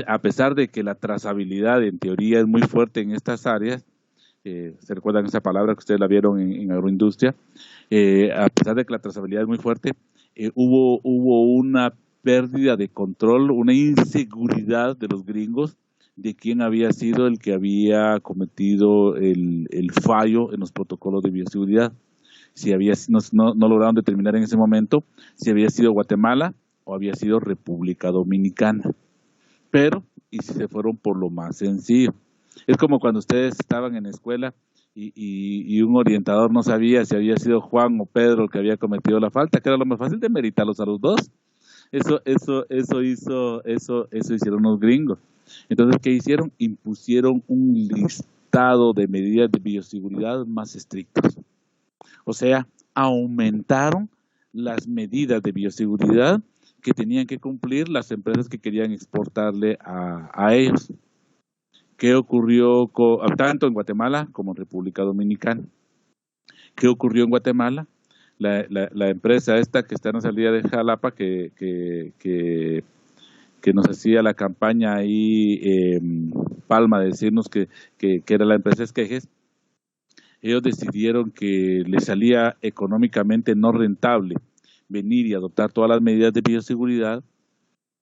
A pesar de que la trazabilidad en teoría es muy fuerte en estas áreas, ¿se recuerdan esa palabra que ustedes la vieron en agroindustria? A pesar de que la trazabilidad es muy fuerte, hubo una pérdida de control, una inseguridad de los gringos de quién había sido el que había cometido el fallo en los protocolos de bioseguridad. Si no lograron determinar en ese momento si había sido Guatemala o había sido República Dominicana. Pero, y si se fueron por lo más sencillo. Es como cuando ustedes estaban en la escuela y un orientador no sabía si había sido Juan o Pedro el que había cometido la falta, que era lo más fácil de meritarlos a los dos. Eso hicieron los gringos. Entonces, ¿qué hicieron? Impusieron un listado de medidas de bioseguridad más estrictos. O sea, aumentaron las medidas de bioseguridad que tenían que cumplir las empresas que querían exportarle a ellos. ¿Qué ocurrió tanto en Guatemala como en República Dominicana? ¿Qué ocurrió en Guatemala? La empresa esta que está en la salida de Jalapa, que nos hacía la campaña ahí, Palma, de decirnos que era la empresa Esquejes, ellos decidieron que les salía económicamente no rentable venir y adoptar todas las medidas de bioseguridad,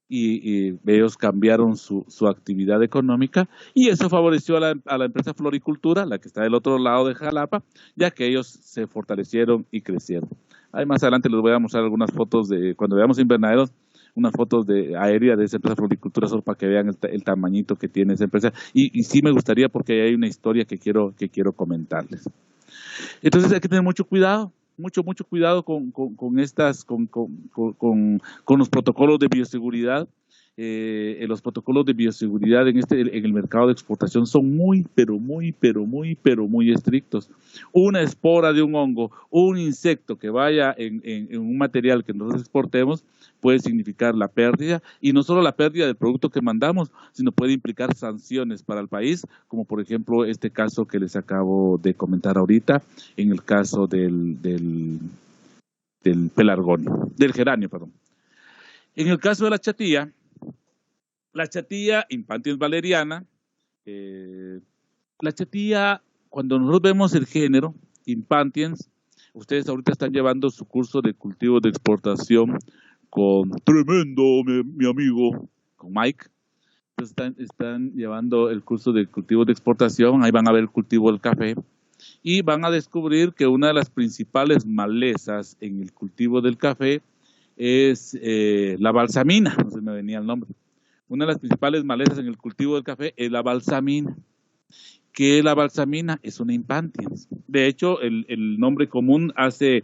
y ellos cambiaron su actividad económica, y eso favoreció a la empresa Floricultura, la que está del otro lado de Jalapa, ya que ellos se fortalecieron y crecieron. Ahí más adelante les voy a mostrar algunas fotos de cuando veamos invernaderos, unas fotos aéreas de esa empresa Floricultura, solo para que vean el tamañito que tiene esa empresa, y sí me gustaría, porque hay una historia que quiero comentarles. Entonces hay que tener mucho cuidado, mucho cuidado con los protocolos de bioseguridad. Los protocolos de bioseguridad en el mercado de exportación son muy estrictos. Una espora de un hongo, un insecto que vaya en un material que nosotros exportemos puede significar la pérdida, y no solo la pérdida del producto que mandamos, sino puede implicar sanciones para el país, como por ejemplo este caso que les acabo de comentar ahorita, en el caso del geranio, perdón. En el caso de la chatía Impatiens valeriana, la chatía, cuando nosotros vemos el género Impatiens, ustedes ahorita están llevando su curso de cultivo de exportación con tremendo, mi amigo, con Mike. Entonces están llevando el curso de cultivo de exportación, ahí van a ver el cultivo del café, y van a descubrir que una de las principales malezas en el cultivo del café es la balsamina, no se me venía el nombre. Una de las principales malezas en el cultivo del café es la balsamina. ¿Qué es la balsamina? Es una Impatiens. De hecho, el nombre común hace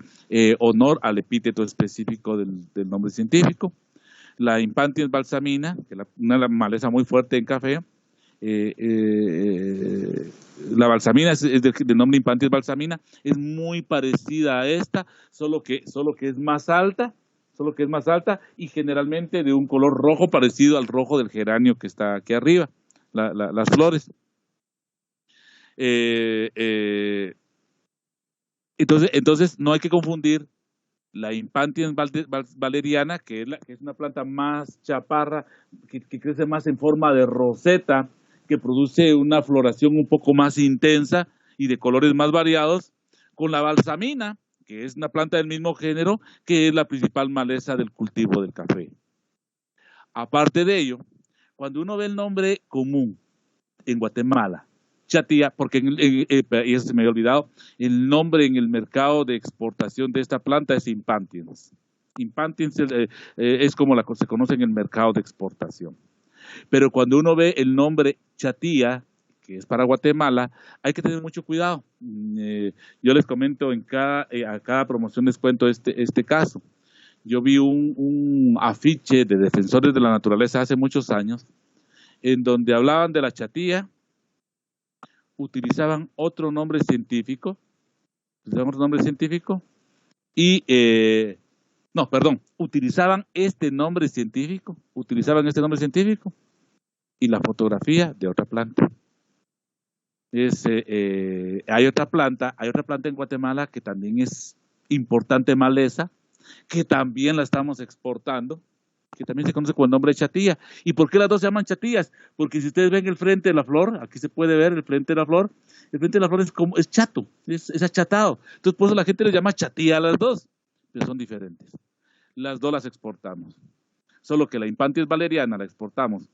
honor al epíteto específico del nombre científico. La Impatiens balsamina, que es una maleza muy fuerte en café. La balsamina es del nombre Impatiens balsamina, es muy parecida a esta, solo que es más alta. Y generalmente de un color rojo parecido al rojo del geranio que está aquí arriba, las flores. Entonces no hay que confundir la Impatiens valeriana, que es una planta más chaparra, que crece más en forma de roseta, que produce una floración un poco más intensa y de colores más variados, con la balsamina, que es una planta del mismo género, que es la principal maleza del cultivo del café. Aparte de ello, cuando uno ve el nombre común en Guatemala, chatía, porque y eso se me había olvidado, el nombre en el mercado de exportación de esta planta es Impatiens. Impatiens es como se conoce en el mercado de exportación. Pero cuando uno ve el nombre chatía, que es para Guatemala, hay que tener mucho cuidado. Yo les comento a cada promoción les cuento este caso. Yo vi un afiche de defensores de la naturaleza hace muchos años, en donde hablaban de la chatía, utilizaban otro nombre científico, utilizaban este nombre científico, y la fotografía de otra planta. Hay otra planta en Guatemala que también es importante maleza, que también la estamos exportando, que también se conoce con el nombre de chatía. ¿Y por qué las dos se llaman chatías? Porque si ustedes ven el frente de la flor, aquí se puede ver el frente de la flor es chato, es achatado. Entonces por eso la gente les llama chatía a las dos, pero son diferentes. Las dos las exportamos, solo que la Impatiens valeriana la exportamos.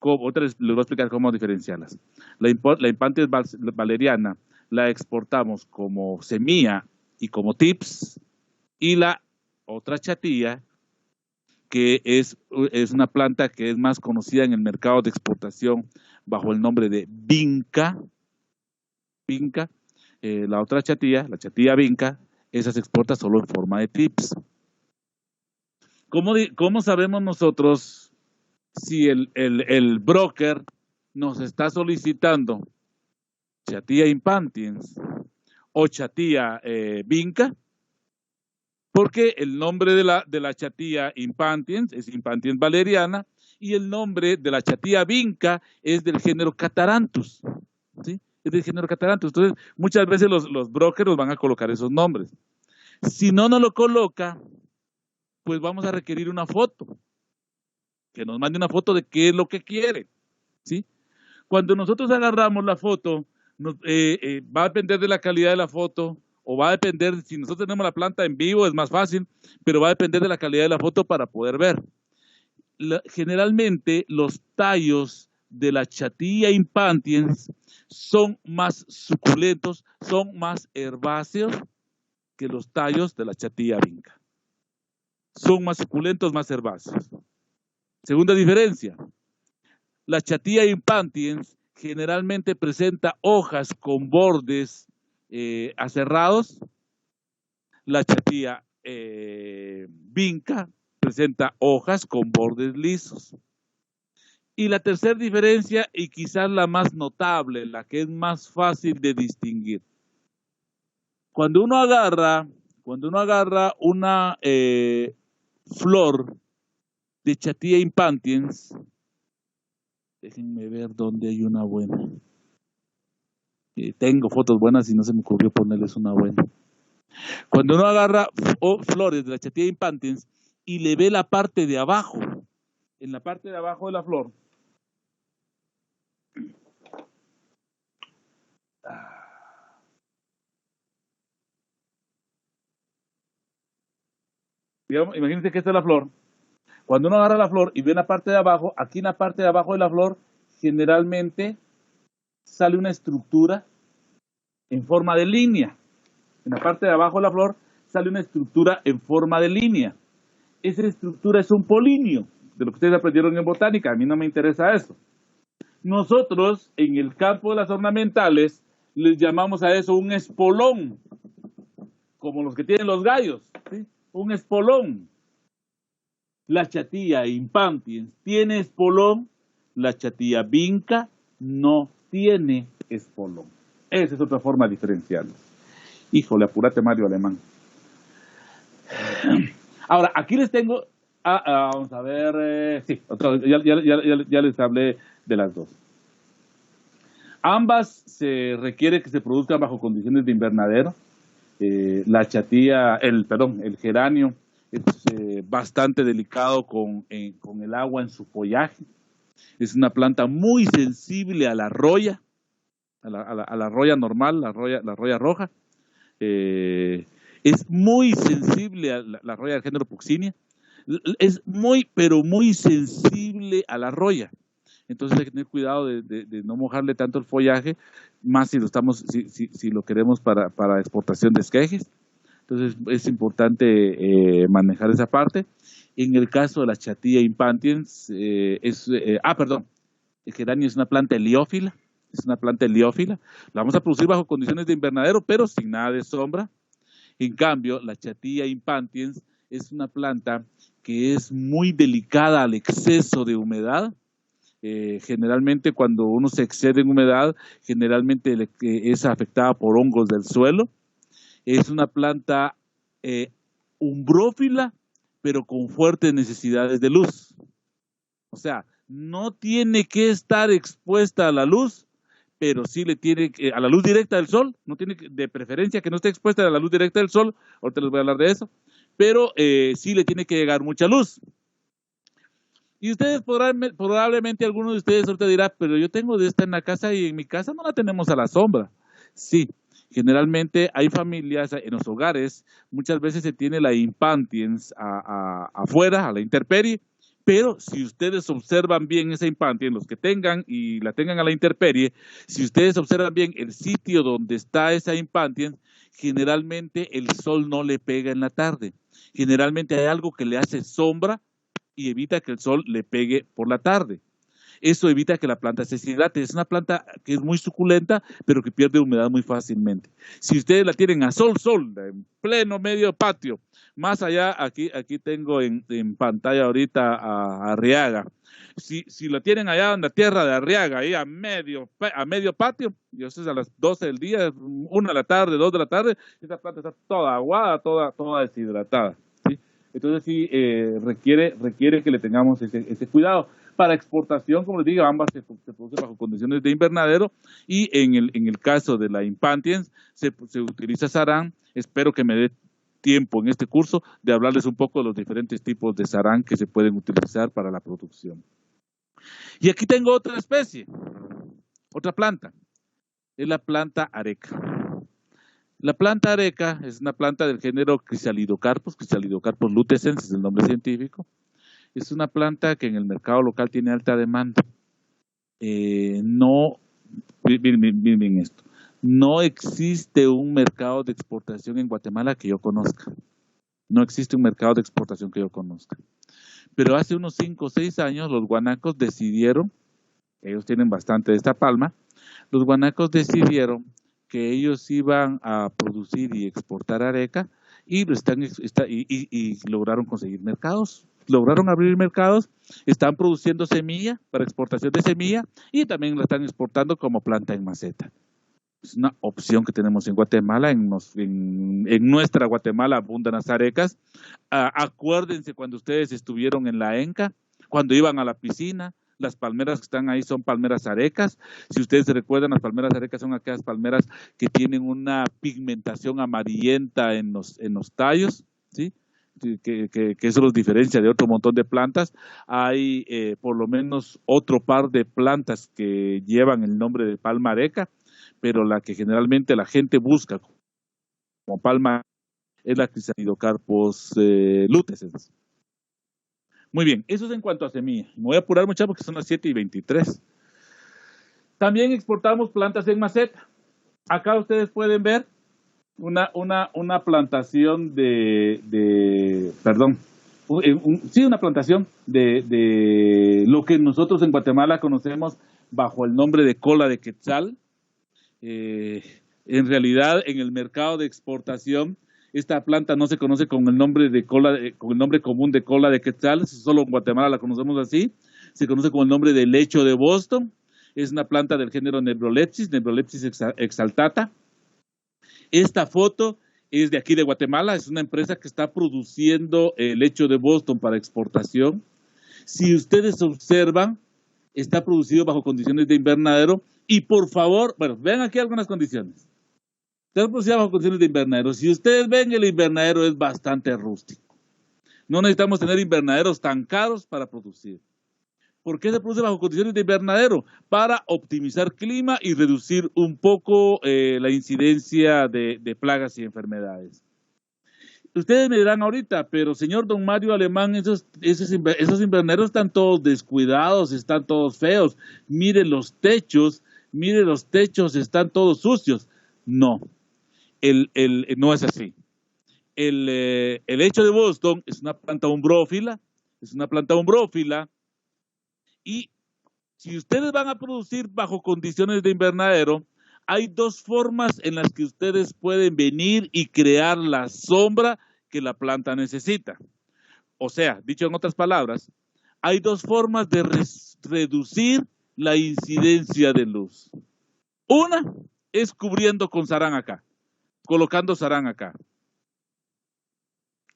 Otra les voy a explicar cómo diferenciarlas. La Impatiens valeriana la exportamos como semilla y como tips, y la otra chatía, que es una planta que es más conocida en el mercado de exportación bajo el nombre de vinca, la otra chatía, la chatía vinca, esa se exporta solo en forma de tips. ¿Cómo sabemos nosotros si el broker nos está solicitando chatía Impatiens o chatía vinca, porque el nombre de la chatía impantiens es Impantiens valeriana, y el nombre de la chatía vinca es del género Cataranthus, ¿sí? Es del género Cataranthus. Entonces, muchas veces los brokers nos van a colocar esos nombres. Si no nos lo coloca, pues vamos a requerir una foto, que nos mande una foto de qué es lo que quiere, ¿sí? Cuando nosotros agarramos la foto, va a depender de la calidad de la foto, o va a depender, si nosotros tenemos la planta en vivo es más fácil, pero va a depender de la calidad de la foto para poder ver. Generalmente los tallos de la chatía impantiens son más suculentos, son más herbáceos que los tallos de la chatía vinca. Son más suculentos, más herbáceos. Segunda diferencia, la chatía impantiens generalmente presenta hojas con bordes aserrados. La chatía vinca presenta hojas con bordes lisos. Y la tercera diferencia, y quizás la más notable, la que es más fácil de distinguir. Cuando uno agarra una flor de chatía impantiens, déjenme ver dónde hay una buena. Tengo fotos buenas y no se me ocurrió ponerles una buena. Cuando uno agarra flores de la chatía impantiens y le ve la parte de abajo, en la parte de abajo de la flor, digamos, imagínense que esta es la flor. Cuando uno agarra la flor y ve la parte de abajo, aquí en la parte de abajo de la flor generalmente sale una estructura en forma de línea. En la parte de abajo de la flor sale una estructura en forma de línea. Esa estructura es un polinio, de lo que ustedes aprendieron en botánica. A mí no me interesa eso. Nosotros, en el campo de las ornamentales, les llamamos a eso un espolón, como los que tienen los gallos, ¿sí? Un espolón. La chatía impantiens tiene espolón, la chatía vinca no tiene espolón. Esa es otra forma de diferenciarlos. Híjole, apúrate, Mario Alemán. Ahora, aquí les tengo, vamos a ver, sí, ya les hablé de las dos. Ambas se requiere que se produzcan bajo condiciones de invernadero. La chatía, el geranio es bastante delicado con el agua en su follaje. Es una planta muy sensible a la roya, a la roya normal, la roya roja. Es muy sensible a la roya del género Puccinia. Es muy, pero muy sensible a la roya. Entonces hay que tener cuidado de no mojarle tanto el follaje, más si lo queremos para exportación de esquejes. Entonces es importante manejar esa parte. En el caso de la chatía impantiens, el geranio es una planta heliófila. Es una planta heliófila. La vamos a producir bajo condiciones de invernadero, pero sin nada de sombra. En cambio, la chatía impantiens es una planta que es muy delicada al exceso de humedad. Generalmente cuando uno se excede en humedad, generalmente es afectada por hongos del suelo. Es una planta umbrófila, pero con fuertes necesidades de luz. O sea, no tiene que estar expuesta a la luz, pero sí le tiene a la luz directa del sol, no tiene de preferencia que no esté expuesta a la luz directa del sol, ahorita les voy a hablar de eso, pero sí le tiene que llegar mucha luz. Y ustedes probablemente algunos de ustedes ahorita dirán, pero yo tengo de esta en la casa y en mi casa no la tenemos a la sombra. Sí, generalmente hay familias en los hogares, muchas veces se tiene la impantiens afuera, a la intemperie, pero si ustedes observan bien esa impantiens, los que tengan y la tengan a la intemperie, si ustedes observan bien el sitio donde está esa impantiens, generalmente el sol no le pega en la tarde. Generalmente hay algo que le hace sombra y evita que el sol le pegue por la tarde. Eso evita que la planta se deshidrate. Es una planta que es muy suculenta, pero que pierde humedad muy fácilmente. Si ustedes la tienen a sol, en pleno medio patio, más allá, aquí tengo en pantalla ahorita a Arriaga. Si la tienen allá en la tierra de Arriaga, ahí a medio patio, y eso es a las 12 del día, 1 de la tarde, 2 de la tarde, esa planta está toda aguada, toda deshidratada. ¿Sí? Entonces sí requiere que le tengamos ese cuidado. Para exportación, como les digo, ambas se producen bajo condiciones de invernadero, y en el caso de la Impantiens se utiliza sarán. Espero que me dé tiempo en este curso de hablarles un poco de los diferentes tipos de sarán que se pueden utilizar para la producción. Y aquí tengo otra especie, otra planta, es la planta areca. La planta areca es una planta del género Chrysalidocarpus lutescens es el nombre científico. Es una planta que en el mercado local tiene alta demanda. Miren esto, no existe un mercado de exportación en Guatemala que yo conozca. No existe un mercado de exportación que yo conozca. Pero hace unos 5 o 6 años los guanacos decidieron, ellos tienen bastante de esta palma, los guanacos decidieron que ellos iban a producir y exportar areca, y lograron conseguir mercados, lograron abrir mercados, están produciendo semilla para exportación de semilla, y también la están exportando como planta en maceta. Es una opción que tenemos en Guatemala. En nuestra Guatemala abundan las arecas. Acuérdense cuando ustedes estuvieron en la ENCA, cuando iban a la piscina, las palmeras que están ahí son palmeras arecas. Si ustedes se recuerdan, las palmeras arecas son aquellas palmeras que tienen una pigmentación amarillenta en los tallos, ¿sí? Que eso los diferencia de otro montón de plantas. Hay por lo menos otro par de plantas que llevan el nombre de palma areca, pero la que generalmente la gente busca como palma es la Chrysalidocarpus lutescens. Muy bien, eso es en cuanto a semilla. Me voy a apurar mucho porque son las 7:23. También exportamos plantas en maceta. Acá ustedes pueden ver una plantación una plantación de lo que nosotros en Guatemala conocemos bajo el nombre de cola de quetzal. En realidad, en el mercado de exportación, esta planta no se conoce con el nombre con el nombre común de cola de quetzal, solo en Guatemala la conocemos así. Se conoce con el nombre de lecho de Boston. Es una planta del género Nebrolepsis exaltata. Esta foto es de aquí de Guatemala, es una empresa que está produciendo el lecho de Boston para exportación. Si ustedes observan, está producido bajo condiciones de invernadero. Y por favor, vean aquí algunas condiciones. Está producido bajo condiciones de invernadero. Si ustedes ven, el invernadero es bastante rústico. No necesitamos tener invernaderos tan caros para producir. ¿Por qué se produce bajo condiciones de invernadero? Para optimizar clima y reducir un poco la incidencia de plagas y enfermedades. Ustedes me dirán ahorita, pero señor don Mario Alemán, esos invernaderos están todos descuidados, están todos feos. Miren los techos, están todos sucios. No, no es así. El lecho de Boston es una planta umbrófila, y si ustedes van a producir bajo condiciones de invernadero, hay 2 formas en las que ustedes pueden venir y crear la sombra que la planta necesita. O sea, dicho en otras palabras, hay 2 formas de reducir la incidencia de luz. Una es cubriendo con sarán acá, colocando sarán acá.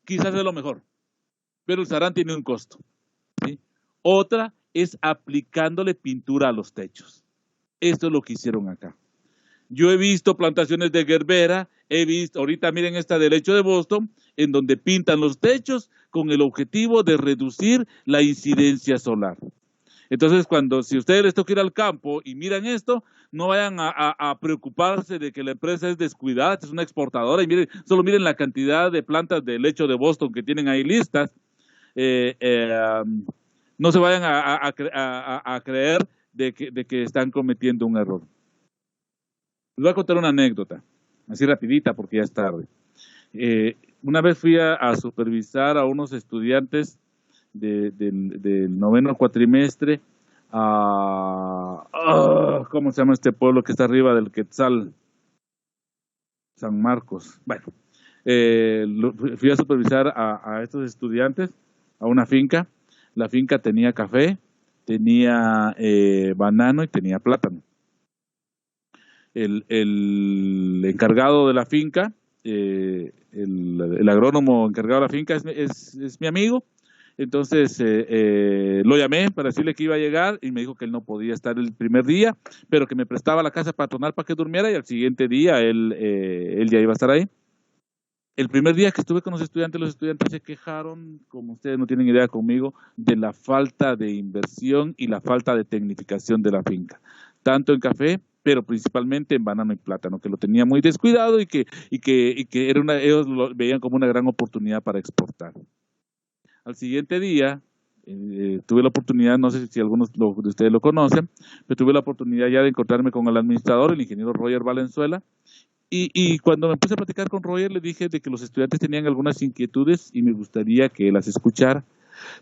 Quizás es lo mejor, pero el sarán tiene un costo, ¿sí? Otra es aplicándole pintura a los techos. Esto es lo que hicieron acá. Yo he visto plantaciones de gerbera, ahorita miren esta del lecho de Boston, en donde pintan los techos con el objetivo de reducir la incidencia solar. Entonces, si ustedes les toca ir al campo y miran esto, no vayan a preocuparse de que la empresa es descuidada, es una exportadora, y solo miren la cantidad de plantas de lecho de Boston que tienen ahí listas. No se vayan a creer de que están cometiendo un error. Les voy a contar una anécdota, así rapidita porque ya es tarde. Una vez fui a supervisar a unos estudiantes del 9º cuatrimestre ¿cómo se llama este pueblo que está arriba del Quetzal? San Marcos. Bueno, fui a supervisar a estos estudiantes a una finca. La finca tenía café, tenía banano y tenía plátano. El encargado de la finca, el agrónomo encargado de la finca es mi amigo. Entonces lo llamé para decirle que iba a llegar y me dijo que él no podía estar el primer día, pero que me prestaba la casa patronal para que durmiera y al siguiente día él ya iba a estar ahí. El primer día que estuve con los estudiantes se quejaron, como ustedes no tienen idea conmigo, de la falta de inversión y la falta de tecnificación de la finca, tanto en café, pero principalmente en banano y plátano, que lo tenía muy descuidado y que ellos lo veían como una gran oportunidad para exportar. Al siguiente día, tuve la oportunidad, no sé si algunos de ustedes lo conocen, pero tuve la oportunidad ya de encontrarme con el administrador, el ingeniero Roger Valenzuela, y cuando me puse a platicar con Roger, le dije de que los estudiantes tenían algunas inquietudes y me gustaría que las escuchara.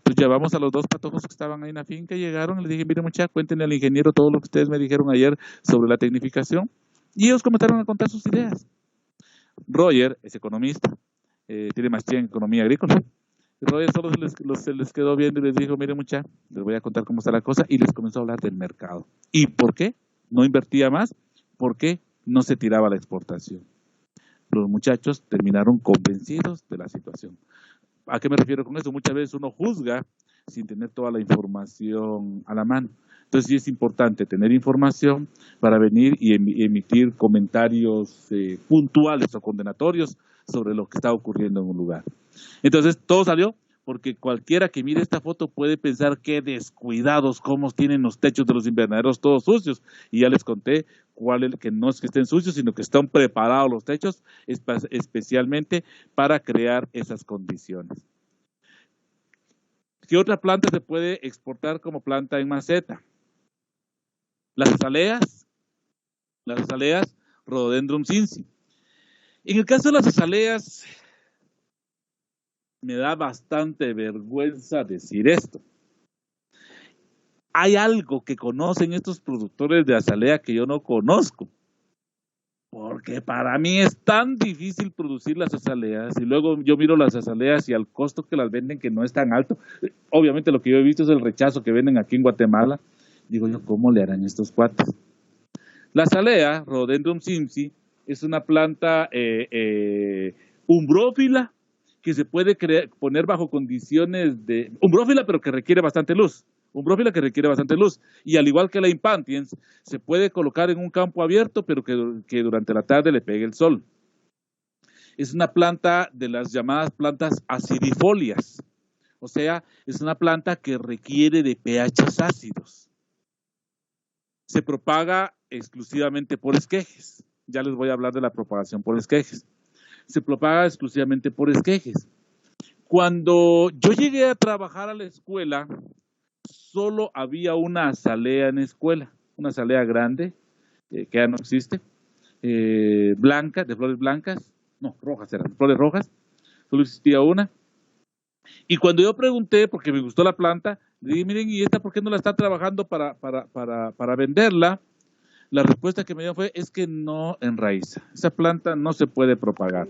Pues llevamos a los dos patojos que estaban ahí en la finca, llegaron y les dije, mire muchachos, cuéntenle al ingeniero todo lo que ustedes me dijeron ayer sobre la tecnificación, y ellos comenzaron a contar sus ideas. Roger es economista, tiene maestría en economía agrícola. Roger solo se les quedó viendo y les dijo, mire muchachos, les voy a contar cómo está la cosa, y les comenzó a hablar del mercado. ¿Y por qué no invertía más? ¿Por qué no se tiraba a la exportación? Los muchachos terminaron convencidos de la situación. ¿A qué me refiero con eso? Muchas veces uno juzga sin tener toda la información a la mano. Entonces sí es importante tener información para venir y emitir comentarios puntuales o condenatorios sobre lo que está ocurriendo en un lugar. Entonces todo salió porque cualquiera que mire esta foto puede pensar qué descuidados, cómo tienen los techos de los invernaderos todos sucios. Y ya les conté que no es que estén sucios, sino que están preparados los techos especialmente para crear esas condiciones. ¿Qué otra planta se puede exportar como planta en maceta? Las azaleas, Rhododendron sinsi. En el caso de las azaleas, me da bastante vergüenza decir esto. Hay algo que conocen estos productores de azalea que yo no conozco, porque para mí es tan difícil producir las azaleas, y luego yo miro las azaleas y al costo que las venden, que no es tan alto. Obviamente lo que yo he visto es el rechazo que venden aquí en Guatemala. Digo yo, ¿cómo le harán estos cuates? La azalea, Rhododendron sinsi, es una planta umbrófila que se puede poner bajo condiciones de umbrófila, pero que requiere bastante luz. Y al igual que la impatiens, se puede colocar en un campo abierto, pero que durante la tarde le pegue el sol. Es una planta de las llamadas plantas acidifolias, o sea, es una planta que requiere de pHs ácidos. Se propaga exclusivamente por esquejes. Ya les voy a hablar de la propagación por esquejes. Se propaga exclusivamente por esquejes. Cuando yo llegué a trabajar a la escuela, solo había una azalea en la escuela, una azalea grande, que ya no existe, blanca, de flores blancas, no, rojas eran, flores rojas, solo existía una. Y cuando yo pregunté, porque me gustó la planta, le dije, miren, ¿y esta por qué no la está trabajando para venderla? La respuesta que me dio fue, es que no enraiza, esa planta no se puede propagar.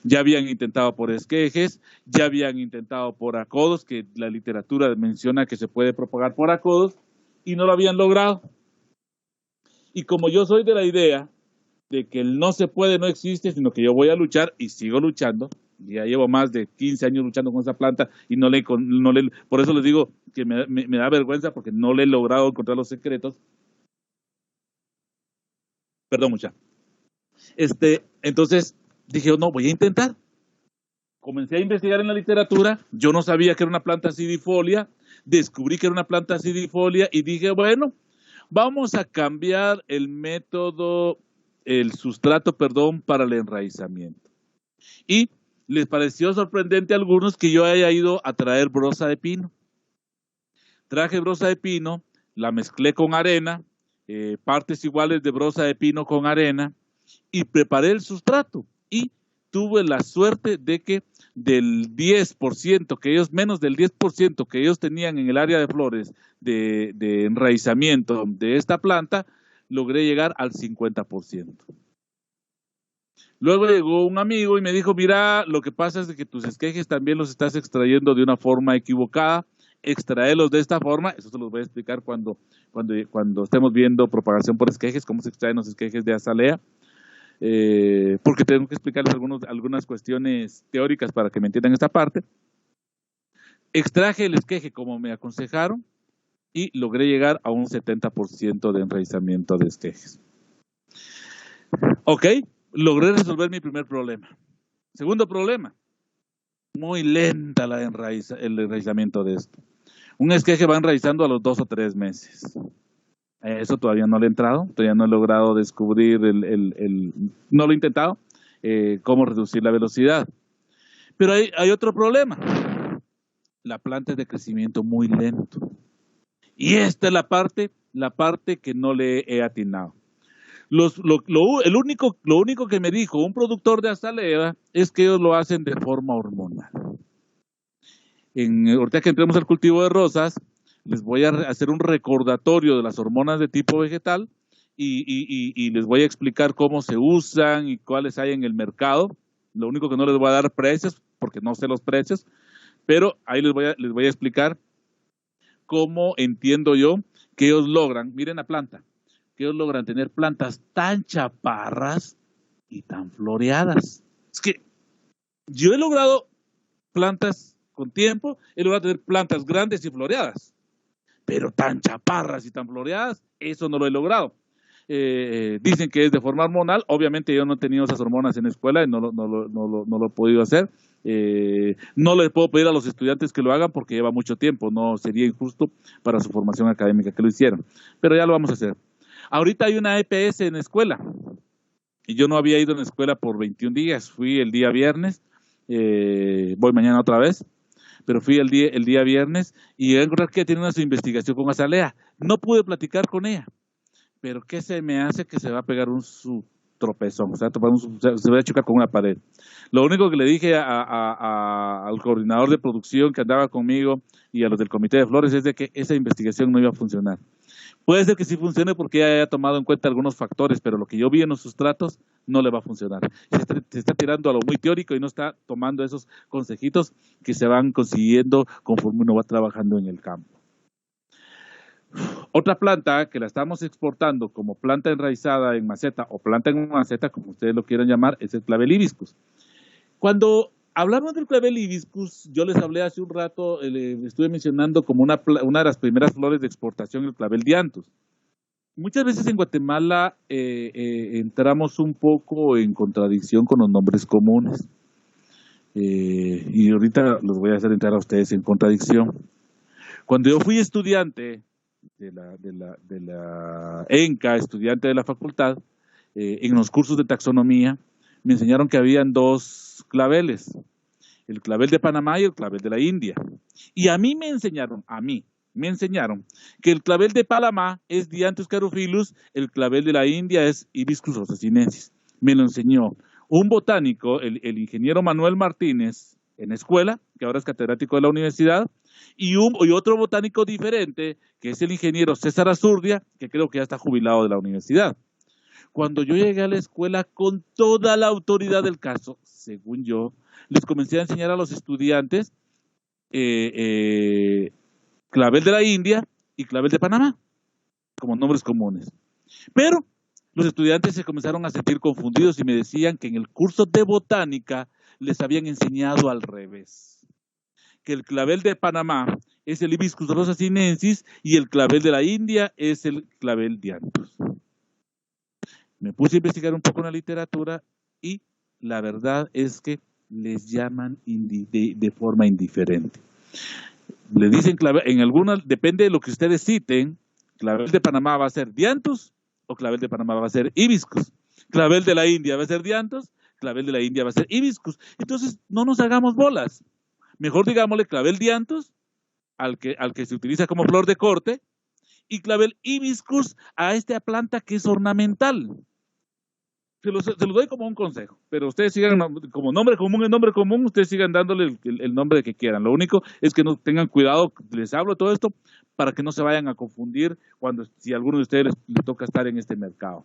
Ya habían intentado por esquejes, ya habían intentado por acodos, que la literatura menciona que se puede propagar por acodos, y no lo habían logrado. Y como yo soy de la idea de que el no se puede no existe, sino que yo voy a luchar y sigo luchando, ya llevo más de 15 años luchando con esa planta y por eso les digo que me da vergüenza porque no le he logrado encontrar los secretos. Perdón, mucha. Entonces dije, no, voy a intentar. Comencé a investigar en la literatura, yo no sabía que era una planta acidifolia, descubrí que era una planta acidifolia y dije, bueno, vamos a cambiar el sustrato, para el enraizamiento. Y les pareció sorprendente a algunos que yo haya ido a traer brosa de pino. Traje brosa de pino, la mezclé con arena, partes iguales de brosa de pino con arena, y preparé el sustrato. Y tuve la suerte de que del 10% que ellos, menos del 10% que ellos tenían en el área de flores de enraizamiento de esta planta, logré llegar al 50%. Luego llegó un amigo y me dijo, mira, lo que pasa es que tus esquejes también los estás extrayendo de una forma equivocada, extraerlos de esta forma, eso se los voy a explicar cuando estemos viendo propagación por esquejes, cómo se extraen los esquejes de azalea, porque tengo que explicarles algunas cuestiones teóricas para que me entiendan esta parte. Extraje el esqueje como me aconsejaron y logré llegar a un 70% de enraizamiento de esquejes. Ok, logré resolver mi primer problema. Segundo problema, muy lenta el enraizamiento de esto. Un esqueje va enraizando a los 2 o 3 meses. Eso todavía no lo he entrado, todavía no he logrado descubrir no lo he intentado, cómo reducir la velocidad. Pero hay otro problema. La planta es de crecimiento muy lento. Y esta es la parte que no le he atinado. Lo único que me dijo un productor de azalea es que ellos lo hacen de forma hormonal. Ahorita que entremos al cultivo de rosas, les voy a hacer un recordatorio de las hormonas de tipo vegetal y les voy a explicar cómo se usan y cuáles hay en el mercado. Lo único que no les voy a dar precios, porque no sé los precios, pero ahí les voy a explicar cómo entiendo yo que ellos logran, miren la planta, que ellos logran tener plantas tan chaparras y tan floreadas. Es que yo he logrado plantas con tiempo, he logrado tener plantas grandes y floreadas, pero tan chaparras y tan floreadas, eso no lo he logrado. Dicen que es de forma hormonal, obviamente yo no he tenido esas hormonas en la escuela y no lo he podido hacer. No les puedo pedir a los estudiantes que lo hagan porque lleva mucho tiempo, no sería injusto para su formación académica que lo hicieran, pero ya lo vamos a hacer. Ahorita hay una EPS en la escuela y yo no había ido en la escuela por 21 días, fui el día viernes, voy mañana otra vez, pero fui el día viernes y voy a encontrar que tiene una su investigación con azalea. No pude platicar con ella, pero ¿qué se me hace? Que se va a pegar su tropezón, se va a chocar con una pared. Lo único que le dije al coordinador de producción que andaba conmigo y a los del comité de flores es de que esa investigación no iba a funcionar. Puede ser que sí funcione porque ella haya tomado en cuenta algunos factores, pero lo que yo vi en los sustratos no le va a funcionar. Se está tirando a lo muy teórico y no está tomando esos consejitos que se van consiguiendo conforme uno va trabajando en el campo. Otra planta que la estamos exportando como planta enraizada en maceta o planta en maceta, como ustedes lo quieran llamar, es el clavel hibiscus. Cuando hablamos del clavel hibiscus, yo les hablé hace un rato, estuve mencionando como una de las primeras flores de exportación el clavel dianthus. Muchas veces en Guatemala entramos un poco en contradicción con los nombres comunes. Y ahorita los voy a hacer entrar a ustedes en contradicción. Cuando yo fui estudiante de la ENCA, estudiante de la facultad, en los cursos de taxonomía, me enseñaron que habían 2 claveles, el clavel de Panamá y el clavel de la India. Y a mí me enseñaron que el clavel de Panamá es Dianthus carophyllus, el clavel de la India es Hibiscus rosa sinensis. Me lo enseñó un botánico, el ingeniero Manuel Martínez, en escuela, que ahora es catedrático de la universidad, y otro botánico diferente, que es el ingeniero César Azurdia, que creo que ya está jubilado de la universidad. Cuando yo llegué a la escuela con toda la autoridad del caso, según yo, les comencé a enseñar a los estudiantes clavel de la India y clavel de Panamá, como nombres comunes. Pero los estudiantes se comenzaron a sentir confundidos y me decían que en el curso de botánica les habían enseñado al revés, que el clavel de Panamá es el Hibiscus rosa sinensis y el clavel de la India es el clavel dianthus. Me puse a investigar un poco en la literatura y la verdad es que les llaman de forma indiferente. Le dicen clavel, en algunas, depende de lo que ustedes citen, clavel de Panamá va a ser dianthus o clavel de Panamá va a ser hibiscus. Clavel de la India va a ser dianthus, clavel de la India va a ser hibiscus. Entonces, no nos hagamos bolas. Mejor digámosle clavel dianthus al que se utiliza como flor de corte y clavel hibiscus a esta planta que es ornamental. se lo doy como un consejo, pero ustedes sigan, como nombre común, ustedes sigan dándole el nombre que quieran. Lo único es que no tengan cuidado, les hablo de todo esto, para que no se vayan a confundir si a alguno de ustedes les toca estar en este mercado.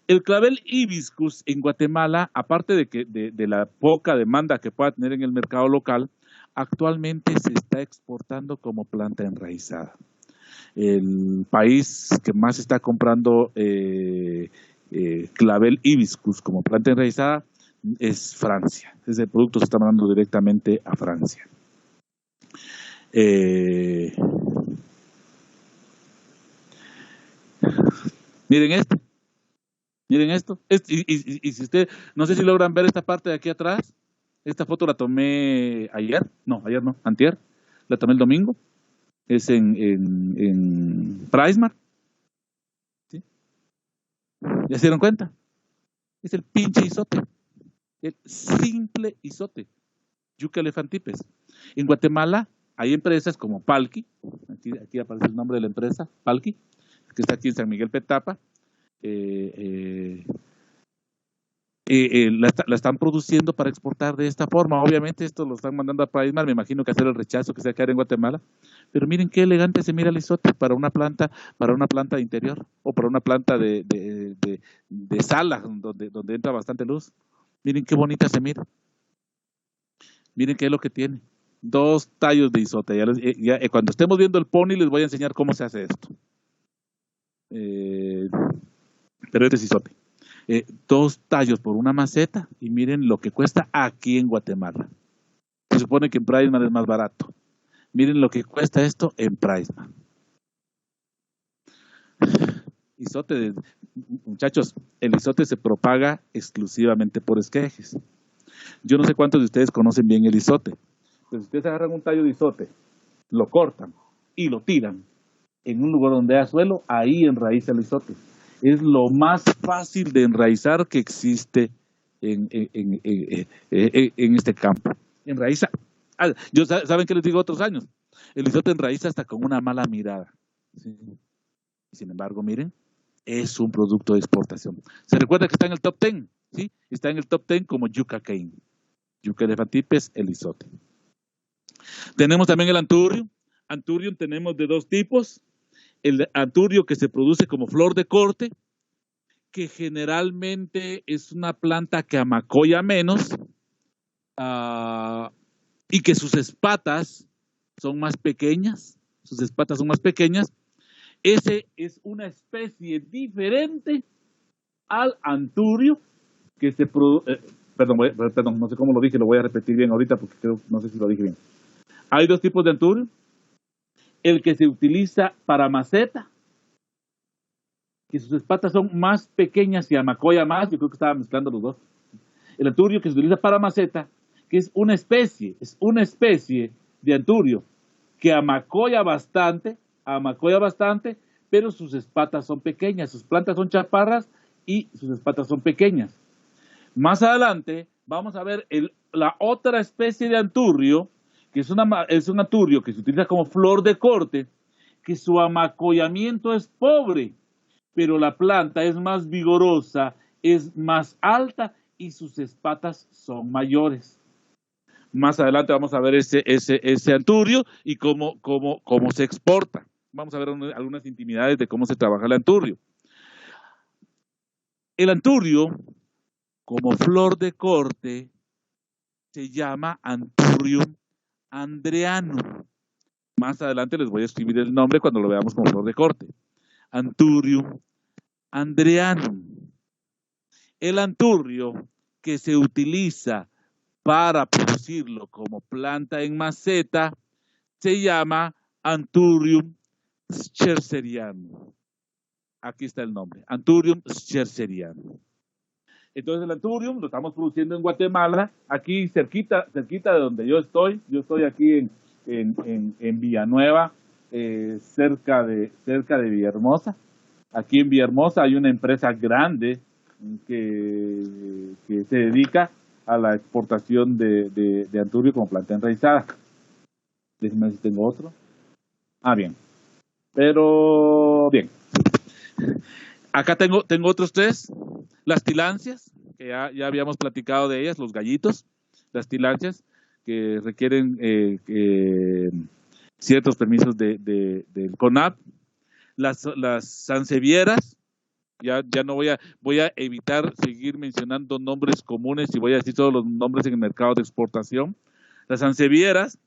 El clavel hibiscus en Guatemala, aparte de la poca demanda que pueda tener en el mercado local, actualmente se está exportando como planta enraizada. El país que más está comprando clavel hibiscus como planta enraizada es Francia. Ese producto se está mandando directamente a Francia. Miren esto. Miren esto. Y si usted, no sé si logran ver esta parte de aquí atrás. Esta foto la tomé ayer. No, antier. La tomé el domingo. Es en PriceMart. ¿Sí? ¿Ya se dieron cuenta? Es el pinche isote. El simple isote. Yucca elefantipes. En Guatemala hay empresas como Palqui. Aquí aparece el nombre de la empresa, Palqui, que está aquí en San Miguel Petapa. La están produciendo para exportar de esta forma. Obviamente esto lo están mandando a PriceMart, me imagino que hacer el rechazo que se va a quedar en Guatemala. Pero miren qué elegante se mira el isote para una planta de interior o para una planta de sala donde entra bastante luz. Miren qué bonita se mira. Miren qué es lo que tiene. 2 tallos de isote. Cuando estemos viendo el pony les voy a enseñar cómo se hace esto. Pero este es isote. 2 tallos por una maceta y miren lo que cuesta aquí en Guatemala. Se supone que en PriceMart es más barato. Miren lo que cuesta esto en PriceMart. Isote, muchachos, el isote se propaga exclusivamente por esquejes. Yo no sé cuántos de ustedes conocen bien el isote, pero si ustedes agarran un tallo de isote, lo cortan y lo tiran en un lugar donde haya suelo, ahí enraiza el isote. Es lo más fácil de enraizar que existe en este campo. Enraiza. ¿Saben qué les digo otros años? El isote enraiza hasta con una mala mirada. ¿Sí? Sin embargo, miren, es un producto de exportación. Se recuerda que está en el top 10, ¿sí? Está en el top 10 como yucca cane. Yucca elefantipes, el isote. Tenemos también el anturium. Anturium tenemos de 2 tipos. El anturio que se produce como flor de corte, que generalmente es una planta que amacoya menos y que sus espatas son más pequeñas. Ese es una especie diferente al anturio que se produce. Perdón, no sé cómo lo dije, lo voy a repetir bien ahorita porque no sé si lo dije bien. Hay 2 tipos de anturio. El que se utiliza para maceta, que sus espatas son más pequeñas y amacoya más, yo creo que estaba mezclando los 2. El anturio que se utiliza para maceta, que es una especie de anturio que amacoya bastante, pero sus espatas son pequeñas, sus plantas son chaparras y sus espatas son pequeñas. Más adelante vamos a ver la otra especie de anturio, que es un anturio que se utiliza como flor de corte, que su amacollamiento es pobre, pero la planta es más vigorosa, es más alta y sus espatas son mayores. Más adelante vamos a ver ese anturio y cómo se exporta. Vamos a ver algunas intimidades de cómo se trabaja el anturio. El anturio, como flor de corte, se llama Anturrium andreanum. Más adelante les voy a escribir el nombre cuando lo veamos como flor de corte. Anturrium andreanum. El anturrio que se utiliza para producirlo como planta en maceta se llama Anturrium scherzerianum. Aquí está el nombre, Anturrium scherzerianum. Entonces el anturrium lo estamos produciendo en Guatemala, aquí cerquita de donde yo estoy. Yo estoy aquí en Villanueva, cerca de Villahermosa. Aquí en Villahermosa hay una empresa grande que se dedica a la exportación de anturio como planta enraizada. Déjenme ver si tengo otro. Bien. Pero, bien. Acá tengo otros tres. Las tilancias, que ya habíamos platicado de ellas, los gallitos, las tilancias, que requieren ciertos permisos del CONAP. Las sansevieras, ya no voy a evitar seguir mencionando nombres comunes y voy a decir todos los nombres en el mercado de exportación. Las sansevieras,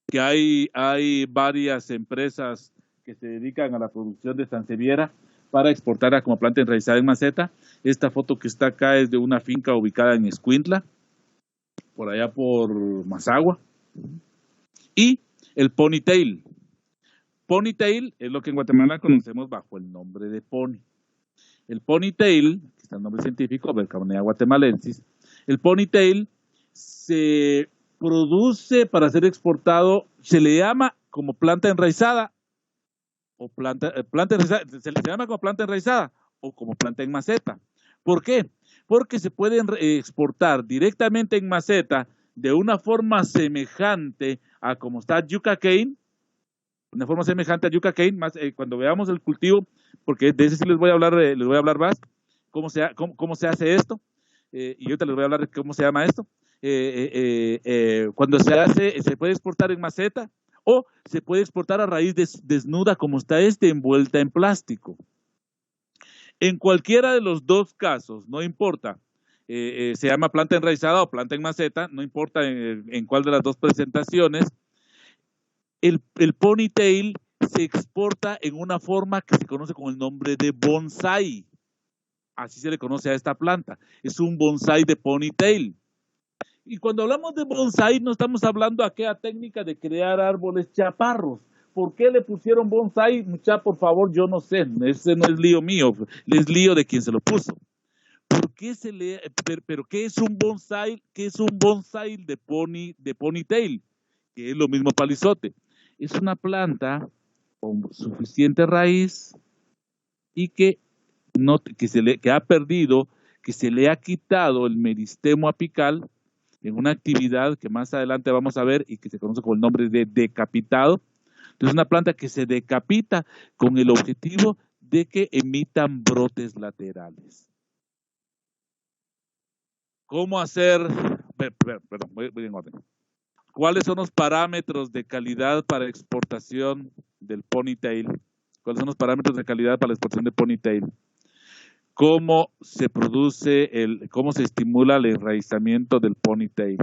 que hay varias empresas que se dedican a la producción de sanseviera para exportarla como planta enraizada en maceta. Esta foto que está acá es de una finca ubicada en Escuintla, por allá por Mazagua. Y el ponytail. Ponytail es lo que en Guatemala conocemos bajo el nombre de pony. El ponytail, que está el nombre científico, Belcamonea guatemalensis, el ponytail se produce para ser exportado, se le llama como planta enraizada o planta enraizada, se le llama como planta enraizada o como planta en maceta. ¿Por qué? Porque se puede exportar directamente en maceta de una forma semejante a como está yucca cane, una forma semejante a yucca cane, más cuando veamos el cultivo, porque de ese sí les voy a hablar más, cómo se hace esto, y ahorita les voy a hablar de cómo se llama esto. Cuando se puede exportar en maceta o se puede exportar a raíz desnuda como está envuelta en plástico. En cualquiera de los dos casos, no importa, se llama planta enraizada o planta en maceta, no importa en cuál de las dos presentaciones, el ponytail se exporta en una forma que se conoce con el nombre de bonsai. Así se le conoce a esta planta. Es un bonsai de ponytail. Y cuando hablamos de bonsai, no estamos hablando de aquella técnica de crear árboles chaparros. ¿Por qué le pusieron bonsai? Mucha, por favor, yo no sé. Ese no es lío mío, es lío de quien se lo puso. ¿Por qué pero qué es un bonsai? ¿Qué es un bonsai de ponytail? Que es lo mismo palizote. Es una planta con suficiente raíz y que ha perdido, que se le ha quitado el meristemo apical en una actividad que más adelante vamos a ver y que se conoce con el nombre de decapitado. Entonces, una planta que se decapita con el objetivo de que emitan brotes laterales. ¿Cómo hacer? Perdón, voy en orden. ¿Cuáles son los parámetros de calidad para exportación del ponytail? ¿Cuáles son los parámetros de calidad para la exportación de ponytail? ¿Cómo se produce cómo se estimula el enraizamiento del ponytail?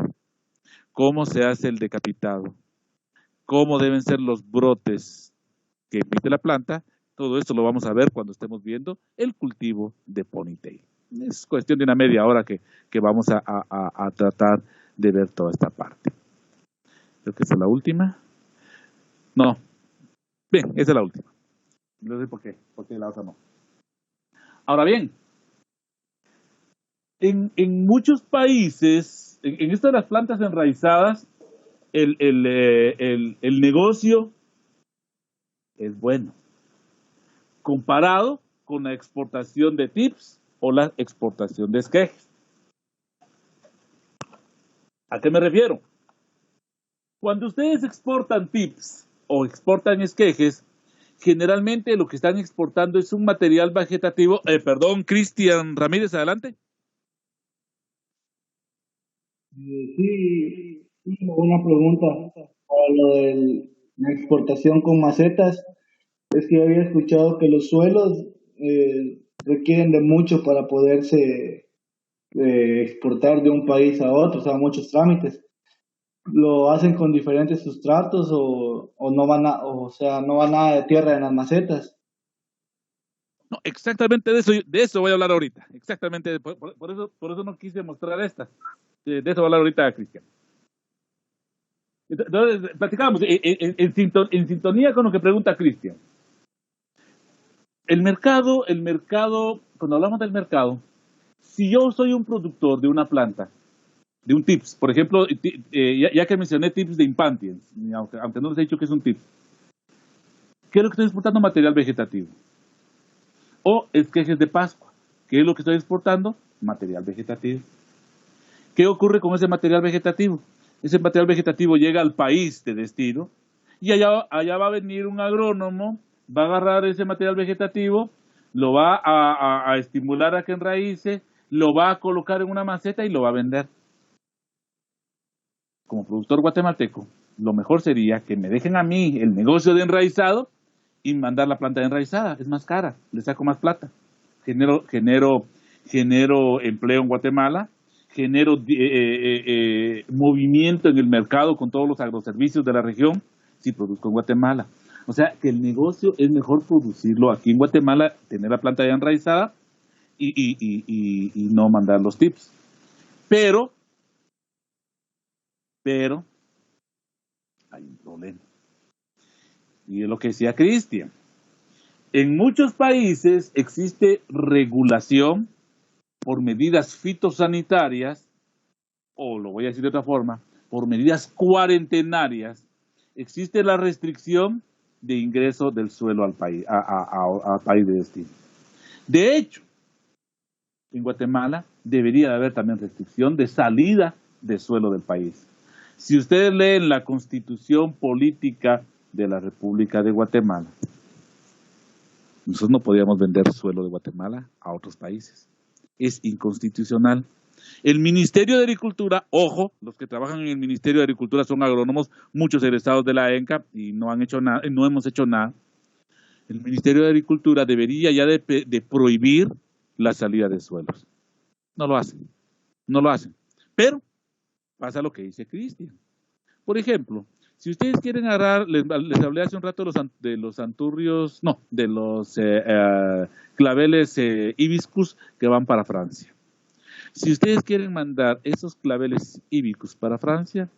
¿Cómo se hace el decapitado? ¿Cómo deben ser los brotes que emite la planta? Todo esto lo vamos a ver cuando estemos viendo el cultivo de ponytail. Es cuestión de una media hora que vamos a tratar de ver toda esta parte. Creo que esa es la última. No. Bien, esa es la última. No sé por qué la otra no. Ahora bien, en muchos países, en esto de las plantas enraizadas, el negocio es bueno, comparado con la exportación de tips o la exportación de esquejes. ¿A qué me refiero? Cuando ustedes exportan tips o exportan esquejes, generalmente lo que están exportando es un material vegetativo. Cristian Ramírez, adelante. Sí, una pregunta para lo de la exportación con macetas. Es que yo había escuchado que los suelos requieren de mucho para poderse exportar de un país a otro, o sea, muchos trámites. ¿Lo hacen con diferentes sustratos o no no va nada de tierra en las macetas? No, exactamente de eso voy a hablar ahorita. Exactamente, por eso no quise mostrar esta. De eso voy a hablar ahorita, Cristian. Entonces, platicamos en sintonía con lo que pregunta Cristian. El mercado, cuando hablamos del mercado, si yo soy un productor de una planta, de un tips, por ejemplo, ya que mencioné tips de Impantiens, aunque no les he dicho que es un tips, ¿qué es lo que estoy exportando? Material vegetativo. O esquejes de Pascua, ¿qué es lo que estoy exportando? Material vegetativo. ¿Qué ocurre con ese material vegetativo? Ese material vegetativo llega al país de destino y allá va a venir un agrónomo, va a agarrar ese material vegetativo, lo va a estimular a que enraíce, lo va a colocar en una maceta y lo va a vender. Como productor guatemalteco, lo mejor sería que me dejen a mí el negocio de enraizado y mandar la planta de enraizada. Es más cara, le saco más plata. Genero empleo en Guatemala, genero movimiento en el mercado con todos los agroservicios de la región si produzco en Guatemala. O sea, que el negocio es mejor producirlo aquí en Guatemala, tener la planta ya enraizada y no mandar los tips. Pero hay un problema. Y es lo que decía Cristian. En muchos países existe regulación por medidas fitosanitarias, o lo voy a decir de otra forma, por medidas cuarentenarias. Existe la restricción de ingreso del suelo al país, al país de destino. De hecho, en Guatemala debería de haber también restricción de salida de suelo del país. Si ustedes leen la Constitución Política de la República de Guatemala, nosotros no podíamos vender suelo de Guatemala a otros países. Es inconstitucional. El Ministerio de Agricultura, ojo, los que trabajan en el Ministerio de Agricultura son agrónomos, muchos egresados de la ENCA y no han hecho nada, no hemos hecho nada. El Ministerio de Agricultura debería ya de prohibir la salida de suelos. No lo hacen, no lo hacen. Pero pasa lo que dice Cristian. Por ejemplo, si ustedes quieren agarrar, les hablé hace un rato de los anturrios, no, de los claveles hibiscus que van para Francia. Si ustedes quieren mandar esos claveles híbicus para Francia,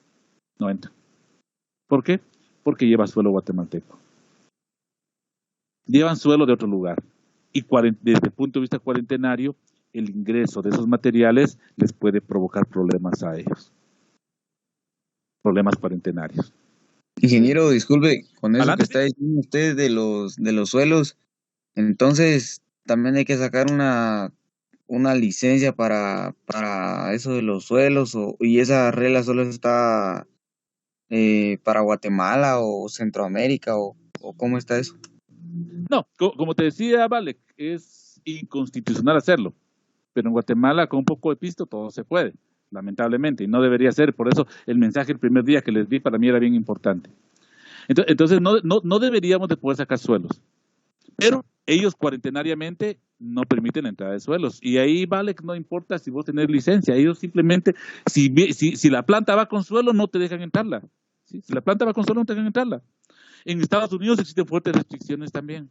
no entran. ¿Por qué? Porque lleva suelo guatemalteco. Llevan suelo de otro lugar. Y desde el punto de vista cuarentenario, el ingreso de esos materiales les puede provocar problemas a ellos. Problemas cuarentenarios. Ingeniero, disculpe, con eso Adelante. que está diciendo usted de los suelos, entonces también hay que sacar una licencia para eso de los suelos, y esa regla solo está para Guatemala o Centroamérica, o ¿cómo está eso? No, como te decía, Vale, es inconstitucional hacerlo. Pero en Guatemala, con un poco de pisto, todo se puede, lamentablemente, y no debería ser. Por eso el mensaje el primer día que les di para mí era bien importante. Entonces no deberíamos de poder sacar suelos. Pero ellos cuarentenariamente no permiten la entrada de suelos. Y ahí vale que no importa si vos tenés licencia. Ellos simplemente, si la planta va con suelo, no te dejan entrarla. ¿Sí? Si la planta va con suelo, no te dejan entrarla. En Estados Unidos existen fuertes restricciones también.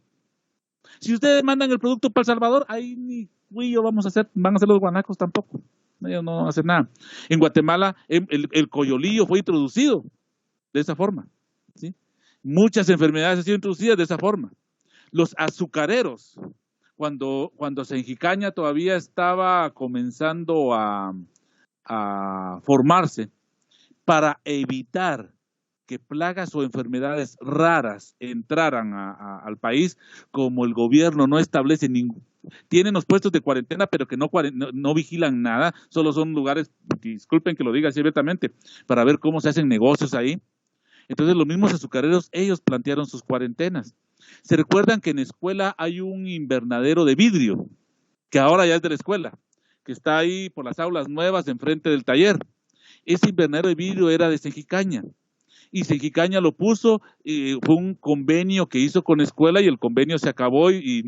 Si ustedes mandan el producto para El Salvador, ahí ni yo van a hacer los guanacos tampoco. Ellos no van a hacer nada. En Guatemala, el coyolillo fue introducido de esa forma. ¿Sí? Muchas enfermedades han sido introducidas de esa forma. Los azucareros, cuando Senjicaña todavía estaba comenzando a formarse, para evitar que plagas o enfermedades raras entraran al país, como el gobierno no establece tienen los puestos de cuarentena, pero que no vigilan nada, solo son lugares, disculpen que lo diga así abiertamente, para ver cómo se hacen negocios ahí. Entonces los mismos azucareros, ellos plantearon sus cuarentenas. Se recuerdan que en escuela hay un invernadero de vidrio, que ahora ya es de la escuela, que está ahí por las aulas nuevas enfrente del taller. Ese invernadero de vidrio era de Senjicaña. Y Senjicaña lo puso, fue un convenio que hizo con la escuela y el convenio se acabó y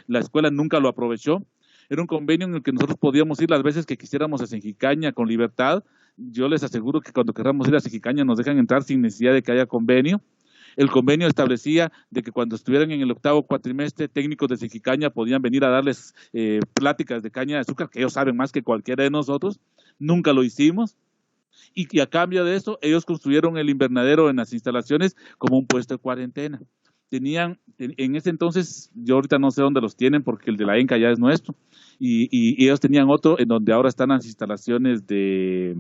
la escuela nunca lo aprovechó. Era un convenio en el que nosotros podíamos ir las veces que quisiéramos a Senjicaña con libertad. Yo les aseguro que cuando queramos ir a Senjicaña nos dejan entrar sin necesidad de que haya convenio. El convenio establecía de que cuando estuvieran en el octavo cuatrimestre, técnicos de Senjicaña podían venir a darles pláticas de caña de azúcar, que ellos saben más que cualquiera de nosotros. Nunca lo hicimos. Y a cambio de eso, ellos construyeron el invernadero en las instalaciones como un puesto de cuarentena. En ese entonces, yo ahorita no sé dónde los tienen porque el de la ENCA ya es nuestro, y ellos tenían otro en donde ahora están las instalaciones de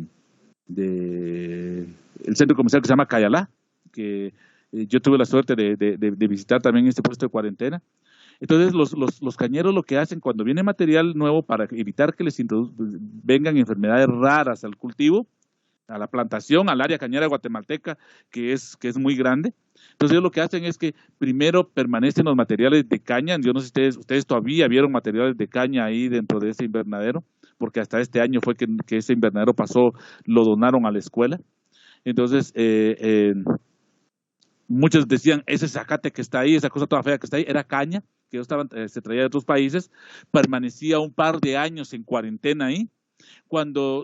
el centro comercial que se llama Cayalá, que yo tuve la suerte de visitar también este puesto de cuarentena. Entonces los cañeros lo que hacen cuando viene material nuevo para evitar que les vengan enfermedades raras al cultivo, a la plantación, al área cañera guatemalteca, que es muy grande, Entonces ellos lo que hacen es que primero permanecen los materiales de caña. Yo no sé si ustedes todavía vieron materiales de caña ahí dentro de ese invernadero, porque hasta este año fue que ese invernadero pasó, lo donaron a la escuela. Entonces, muchos decían, ese zacate que está ahí, esa cosa toda fea que está ahí, era caña, que se traía de otros países, permanecía un par de años en cuarentena ahí.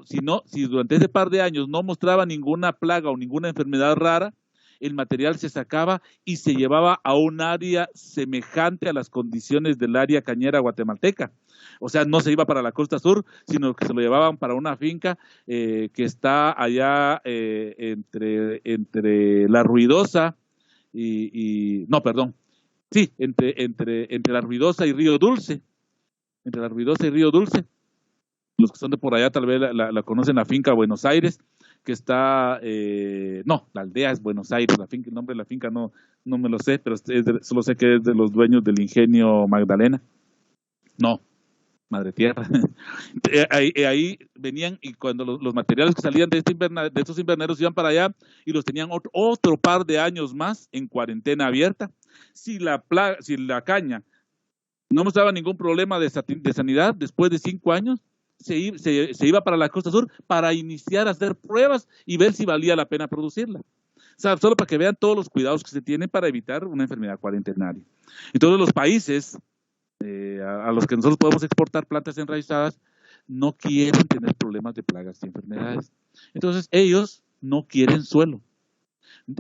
Si durante ese par de años no mostraba ninguna plaga o ninguna enfermedad rara, el material se sacaba y se llevaba a un área semejante a las condiciones del área cañera guatemalteca. O sea, no se iba para la costa sur, sino que se lo llevaban para una finca que está allá entre La Ruidosa entre La Ruidosa y Río Dulce. Entre La Ruidosa y Río Dulce. Los que son de por allá tal vez la conocen, la finca Buenos Aires, que está, la aldea es Buenos Aires, el nombre de la finca no me lo sé, pero solo sé que es de los dueños del Ingenio Magdalena. No, Madre Tierra. Ahí venían, y cuando los materiales que salían de estos invernaderos iban para allá y los tenían otro par de años más en cuarentena abierta. Si la caña no mostraba ningún problema de sanidad, después de 5 años, se iba para la costa sur para iniciar a hacer pruebas y ver si valía la pena producirla. O sea, solo para que vean todos los cuidados que se tienen para evitar una enfermedad cuarentenaria. Y todos los países a los que nosotros podemos exportar plantas enraizadas no quieren tener problemas de plagas y enfermedades. Entonces, ellos no quieren suelo.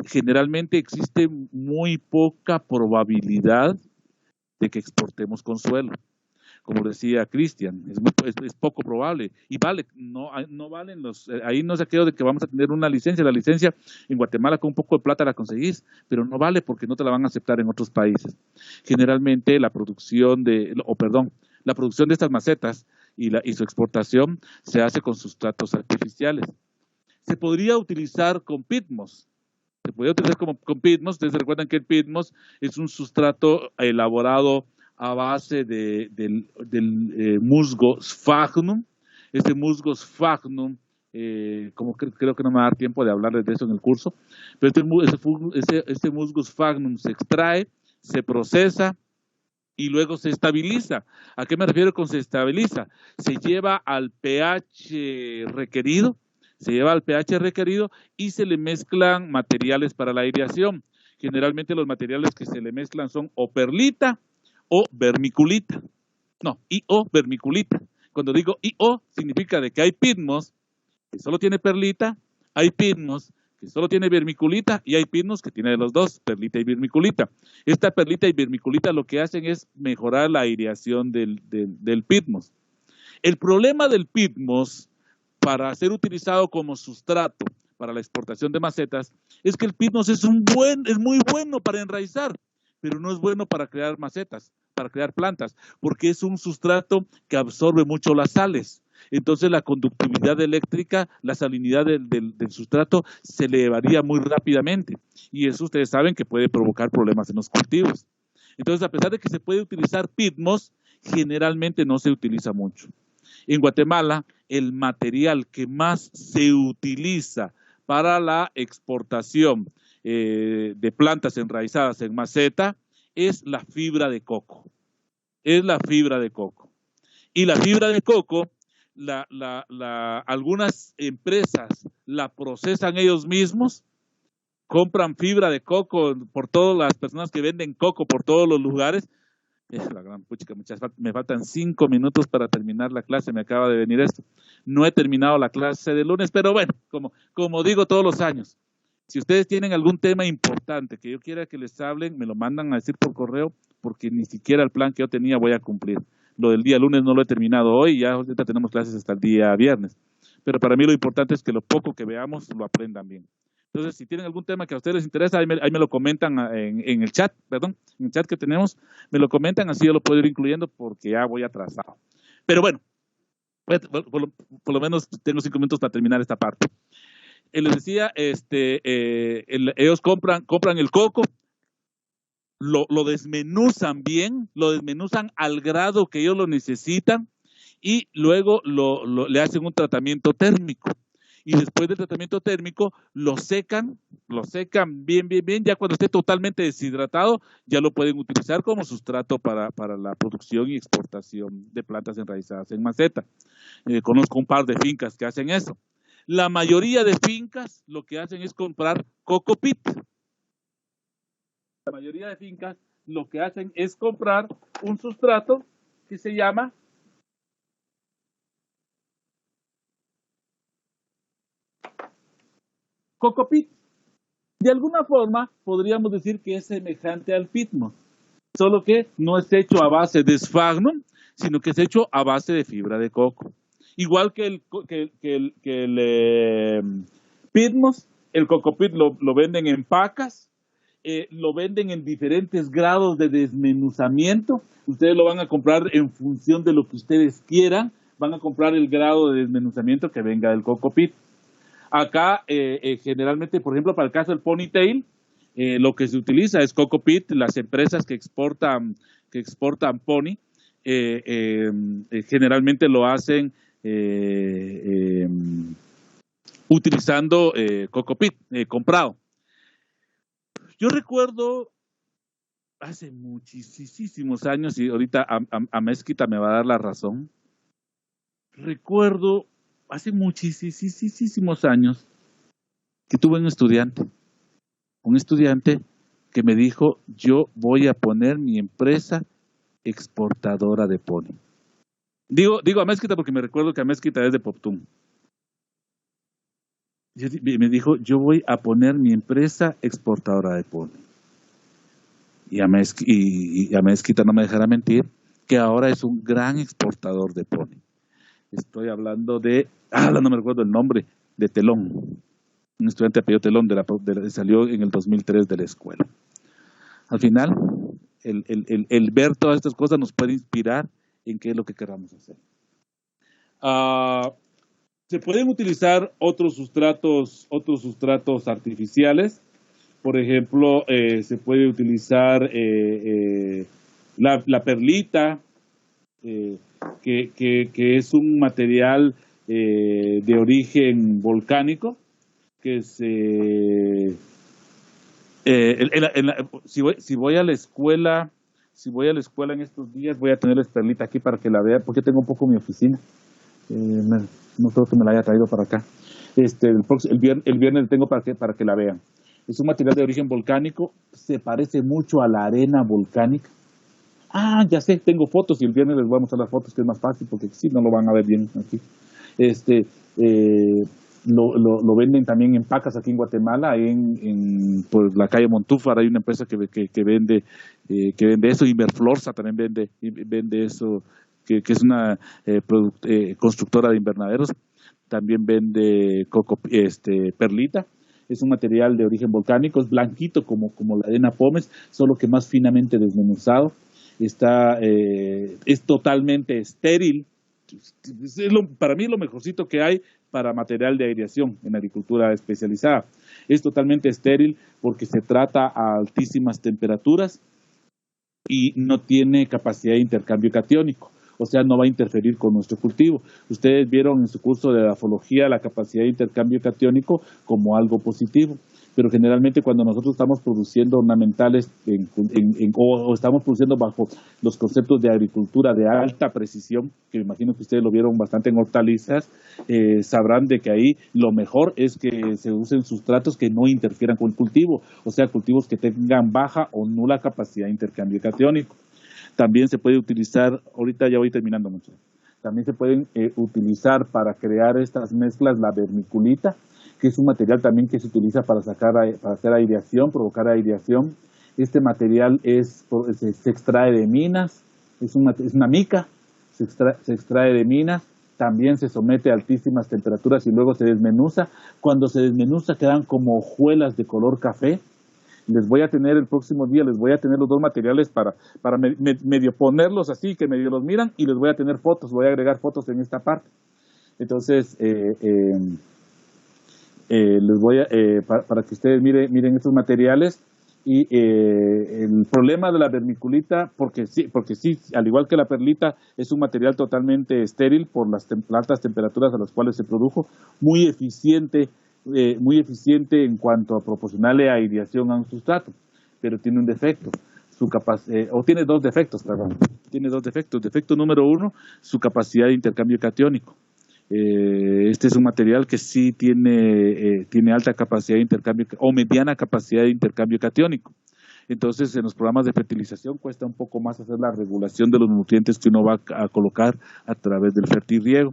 Generalmente existe muy poca probabilidad de que exportemos con suelo. Como decía Cristian, es poco probable. Y no valen ahí no es aquello de que vamos a tener una licencia. La licencia en Guatemala con un poco de plata la conseguís, pero no vale porque no te la van a aceptar en otros países. Generalmente la producción de estas macetas y su exportación se hace con sustratos artificiales. Se podría utilizar con pitmos. Con pitmos. Ustedes recuerdan que el pitmos es un sustrato elaborado a base del musgo sphagnum. Este musgo sphagnum, creo que no me va a dar tiempo de hablarles de eso en el curso, pero este musgo sphagnum se extrae, se procesa y luego se estabiliza. ¿A qué me refiero con se estabiliza? Se lleva al pH requerido, y se le mezclan materiales para la aireación. Generalmente los materiales que se le mezclan son o perlita o vermiculita. Vermiculita. Cuando digo IO, significa de que hay pitmos que solo tiene perlita, hay pitmos que solo tiene vermiculita y hay pitmos que tiene de los dos, perlita y vermiculita. Esta perlita y vermiculita lo que hacen es mejorar la aireación del pitmos. El problema del pitmos para ser utilizado como sustrato para la exportación de macetas es que el pitmos es muy bueno para enraizar, pero no es bueno para crear macetas, para crear plantas, porque es un sustrato que absorbe mucho las sales. Entonces la conductividad eléctrica, la salinidad del sustrato se elevaría muy rápidamente, y eso ustedes saben que puede provocar problemas en los cultivos. Entonces, a pesar de que se puede utilizar pitmos, generalmente no se utiliza mucho. En Guatemala, el material que más se utiliza para la exportación de plantas enraizadas en maceta es la fibra de coco. Y la fibra de coco, algunas empresas la procesan ellos mismos, compran fibra de coco por todas las personas que venden coco por todos los lugares. La gran puchica, me faltan 5 minutos para terminar la clase, me acaba de venir esto. No he terminado la clase de lunes, pero bueno, como digo todos los años, si ustedes tienen algún tema importante que yo quiera que les hablen, me lo mandan a decir por correo, porque ni siquiera el plan que yo tenía voy a cumplir. Lo del día lunes no lo he terminado hoy, ya ahorita tenemos clases hasta el día viernes. Pero para mí lo importante es que lo poco que veamos lo aprendan bien. Entonces, si tienen algún tema que a ustedes les interesa, ahí me lo comentan en el chat, en el chat que tenemos, me lo comentan, así yo lo puedo ir incluyendo porque ya voy atrasado. Pero bueno, por lo menos tengo 5 minutos para terminar esta parte. Les decía, ellos compran el coco, lo desmenuzan bien, lo desmenuzan al grado que ellos lo necesitan y luego le hacen un tratamiento térmico. y después del tratamiento térmico lo secan bien, ya cuando esté totalmente deshidratado, ya lo pueden utilizar como sustrato para la producción y exportación de plantas enraizadas en maceta. Conozco un par de fincas que hacen eso. La mayoría de fincas lo que hacen es comprar coco peat. La mayoría de fincas lo que hacen es comprar un sustrato que se llama coco peat. De alguna forma podríamos decir que es semejante al pitmo, solo que no es hecho a base de sphagnum, sino que es hecho a base de fibra de coco. Igual que el pitmos, el coco peat lo venden en pacas, lo venden en diferentes grados de desmenuzamiento. Ustedes lo van a comprar en función de lo que ustedes quieran, van a comprar el grado de desmenuzamiento que venga del coco peat. Acá, generalmente, por ejemplo, para el caso del ponytail, lo que se utiliza es coco peat. Las empresas que exportan pony, generalmente lo hacen utilizando coco peat comprado. Yo recuerdo hace muchísimos años, y ahorita a Mezquita me va a dar la razón, recuerdo hace muchísimos años que tuve un estudiante que me dijo: yo voy a poner mi empresa exportadora de pony. Digo a Mezquita porque me recuerdo que a Mezquita es de Poptún. Me dijo: yo voy a poner mi empresa exportadora de pony. Y a Mezquita no me dejará mentir que ahora es un gran exportador de pony. Estoy hablando de, no me recuerdo el nombre, de Telón. Un estudiante de apellido Telón salió en el 2003 de la escuela. Al final, el ver todas estas cosas nos puede inspirar en qué es lo que queramos hacer. Se pueden utilizar otros sustratos artificiales. Por ejemplo, se puede utilizar la perlita, que es un material de origen volcánico, que si voy a la escuela en estos días, voy a tener la perlita aquí para que la vea, porque tengo un poco mi oficina. No creo que me la haya traído para acá. El viernes tengo para que la vean. Es un material de origen volcánico, se parece mucho a la arena volcánica. Ya sé, tengo fotos y el viernes les voy a mostrar las fotos, que es más fácil porque si no lo van a ver bien aquí. Lo venden también en pacas aquí en Guatemala, por la calle Montúfar hay una empresa que vende eso. Inverflorsa también vende eso, que es una constructora de invernaderos. También vende perlita. Es un material de origen volcánico, es blanquito como la arena pómez, solo que más finamente desmenuzado. Es totalmente estéril. Para mí es lo mejorcito que hay para material de aireación en agricultura especializada. Es totalmente estéril porque se trata a altísimas temperaturas y no tiene capacidad de intercambio catiónico. O sea, no va a interferir con nuestro cultivo. Ustedes vieron en su curso de edafología la capacidad de intercambio catiónico como algo positivo, pero generalmente cuando nosotros estamos produciendo ornamentales o estamos produciendo bajo los conceptos de agricultura de alta precisión, que me imagino que ustedes lo vieron bastante en hortalizas, sabrán de que ahí lo mejor es que se usen sustratos que no interfieran con el cultivo, o sea, cultivos que tengan baja o nula capacidad de intercambio catiónico. También se puede utilizar, ahorita ya voy terminando mucho, también se pueden utilizar para crear estas mezclas la vermiculita, que es un material también que se utiliza para hacer aireación, provocar aireación. Este material se extrae de minas, es una mica, se extrae de minas, también se somete a altísimas temperaturas y luego se desmenuza. Cuando se desmenuza quedan como hojuelas de color café. Les voy a tener el próximo día, les voy a tener los dos materiales para medio ponerlos así, que medio los miran, y les voy a tener fotos, voy a agregar fotos en esta parte. Entonces, les voy para que ustedes miren estos materiales. Y el problema de la vermiculita, porque sí, al igual que la perlita, es un material totalmente estéril por las altas temperaturas a las cuales se produjo, muy eficiente en cuanto a proporcionarle aireación a un sustrato, pero tiene un defecto, o tiene dos defectos, perdón. Tiene dos defectos. Defecto número uno, su capacidad de intercambio catiónico. Este es un material que sí tiene alta capacidad de intercambio o mediana capacidad de intercambio catiónico. Entonces, en los programas de fertilización cuesta un poco más hacer la regulación de los nutrientes que uno va a colocar a través del fertirriego.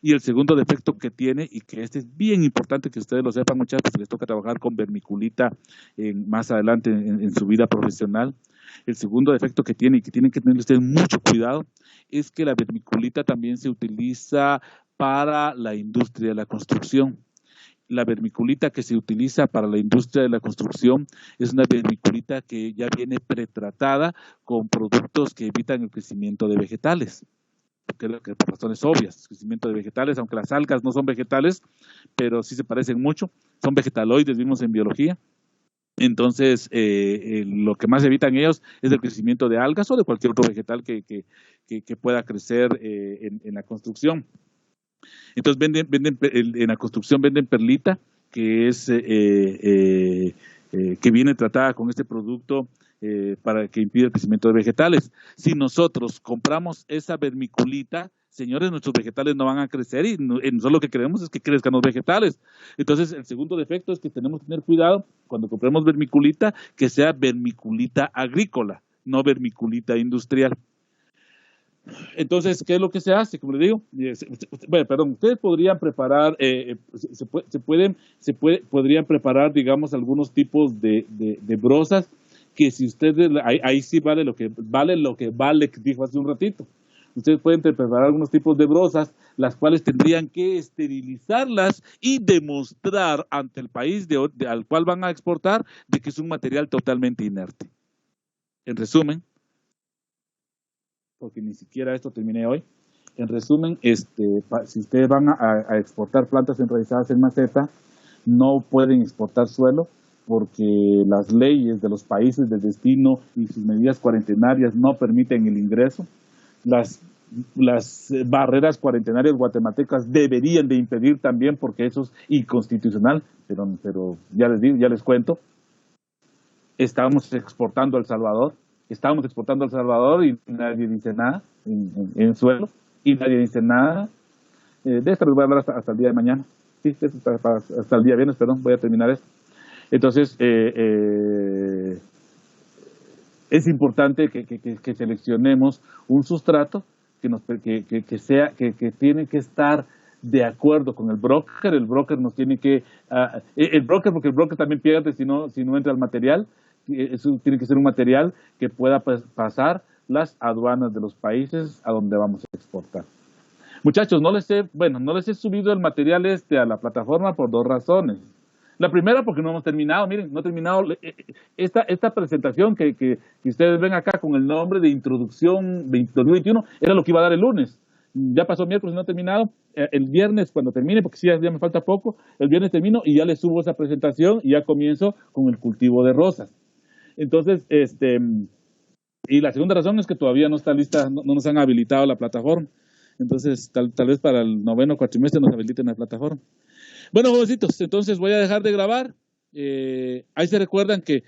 Y el segundo defecto que tiene, y que este es bien importante que ustedes lo sepan, muchachos, porque les toca trabajar con vermiculita más adelante en su vida profesional. El segundo defecto que tiene, y que tienen que tener ustedes mucho cuidado, es que la vermiculita también se utiliza para la industria de la construcción. La vermiculita que se utiliza para la industria de la construcción es una vermiculita que ya viene pretratada con productos que evitan el crecimiento de vegetales. Creo que por razones obvias, crecimiento de vegetales, aunque las algas no son vegetales, pero sí se parecen mucho, son vegetaloides, vimos en biología. Entonces, lo que más evitan ellos es el crecimiento de algas o de cualquier otro vegetal que pueda crecer en la construcción. Entonces, en la construcción venden perlita, que es que viene tratada con este producto para que impida el crecimiento de vegetales. Si nosotros compramos esa vermiculita, señores, nuestros vegetales no van a crecer y nosotros lo que queremos es que crezcan los vegetales. Entonces, el segundo defecto es que tenemos que tener cuidado cuando compremos vermiculita, que sea vermiculita agrícola, no vermiculita industrial. Entonces, ¿qué es lo que se hace? Como les digo, ustedes podrían preparar, podrían preparar, digamos, algunos tipos de brozas que si ustedes, ahí sí vale lo que vale, que dijo hace un ratito. Ustedes pueden preparar algunos tipos de brozas, las cuales tendrían que esterilizarlas y demostrar ante el país al cual van a exportar de que es un material totalmente inerte. En resumen, porque ni siquiera esto terminé hoy. En resumen, si ustedes van a exportar plantas enraizadas en maceta, no pueden exportar suelo porque las leyes de los países de destino y sus medidas cuarentenarias no permiten el ingreso. Las barreras cuarentenarias guatemaltecas deberían de impedir también, porque eso es inconstitucional, pero ya les cuento. Estábamos exportando a El Salvador y nadie dice nada en suelo, y nadie dice nada. De esto les voy a hablar hasta el día de mañana. Sí, hasta el día viernes, perdón, voy a terminar esto. Entonces, es importante que seleccionemos un sustrato que tiene que estar de acuerdo con el broker. El broker nos tiene que porque el broker también pierde si no entra el material. Eso tiene que ser un material que pueda pasar las aduanas de los países a donde vamos a exportar. Muchachos, no les he subido el material a la plataforma por dos razones. La primera, porque no hemos terminado, miren, no he terminado esta presentación que ustedes ven acá con el nombre de Introducción 2021, era lo que iba a dar el lunes. Ya pasó miércoles, no he terminado. El viernes, cuando termine, porque sí, ya me falta poco, el viernes termino y ya les subo esa presentación y ya comienzo con el cultivo de rosas. Entonces, y la segunda razón es que todavía no está lista, no nos han habilitado la plataforma. Entonces, tal vez para el 9º cuatrimestre nos habiliten la plataforma. Bueno, jovencitos, entonces voy a dejar de grabar. Ahí se recuerdan que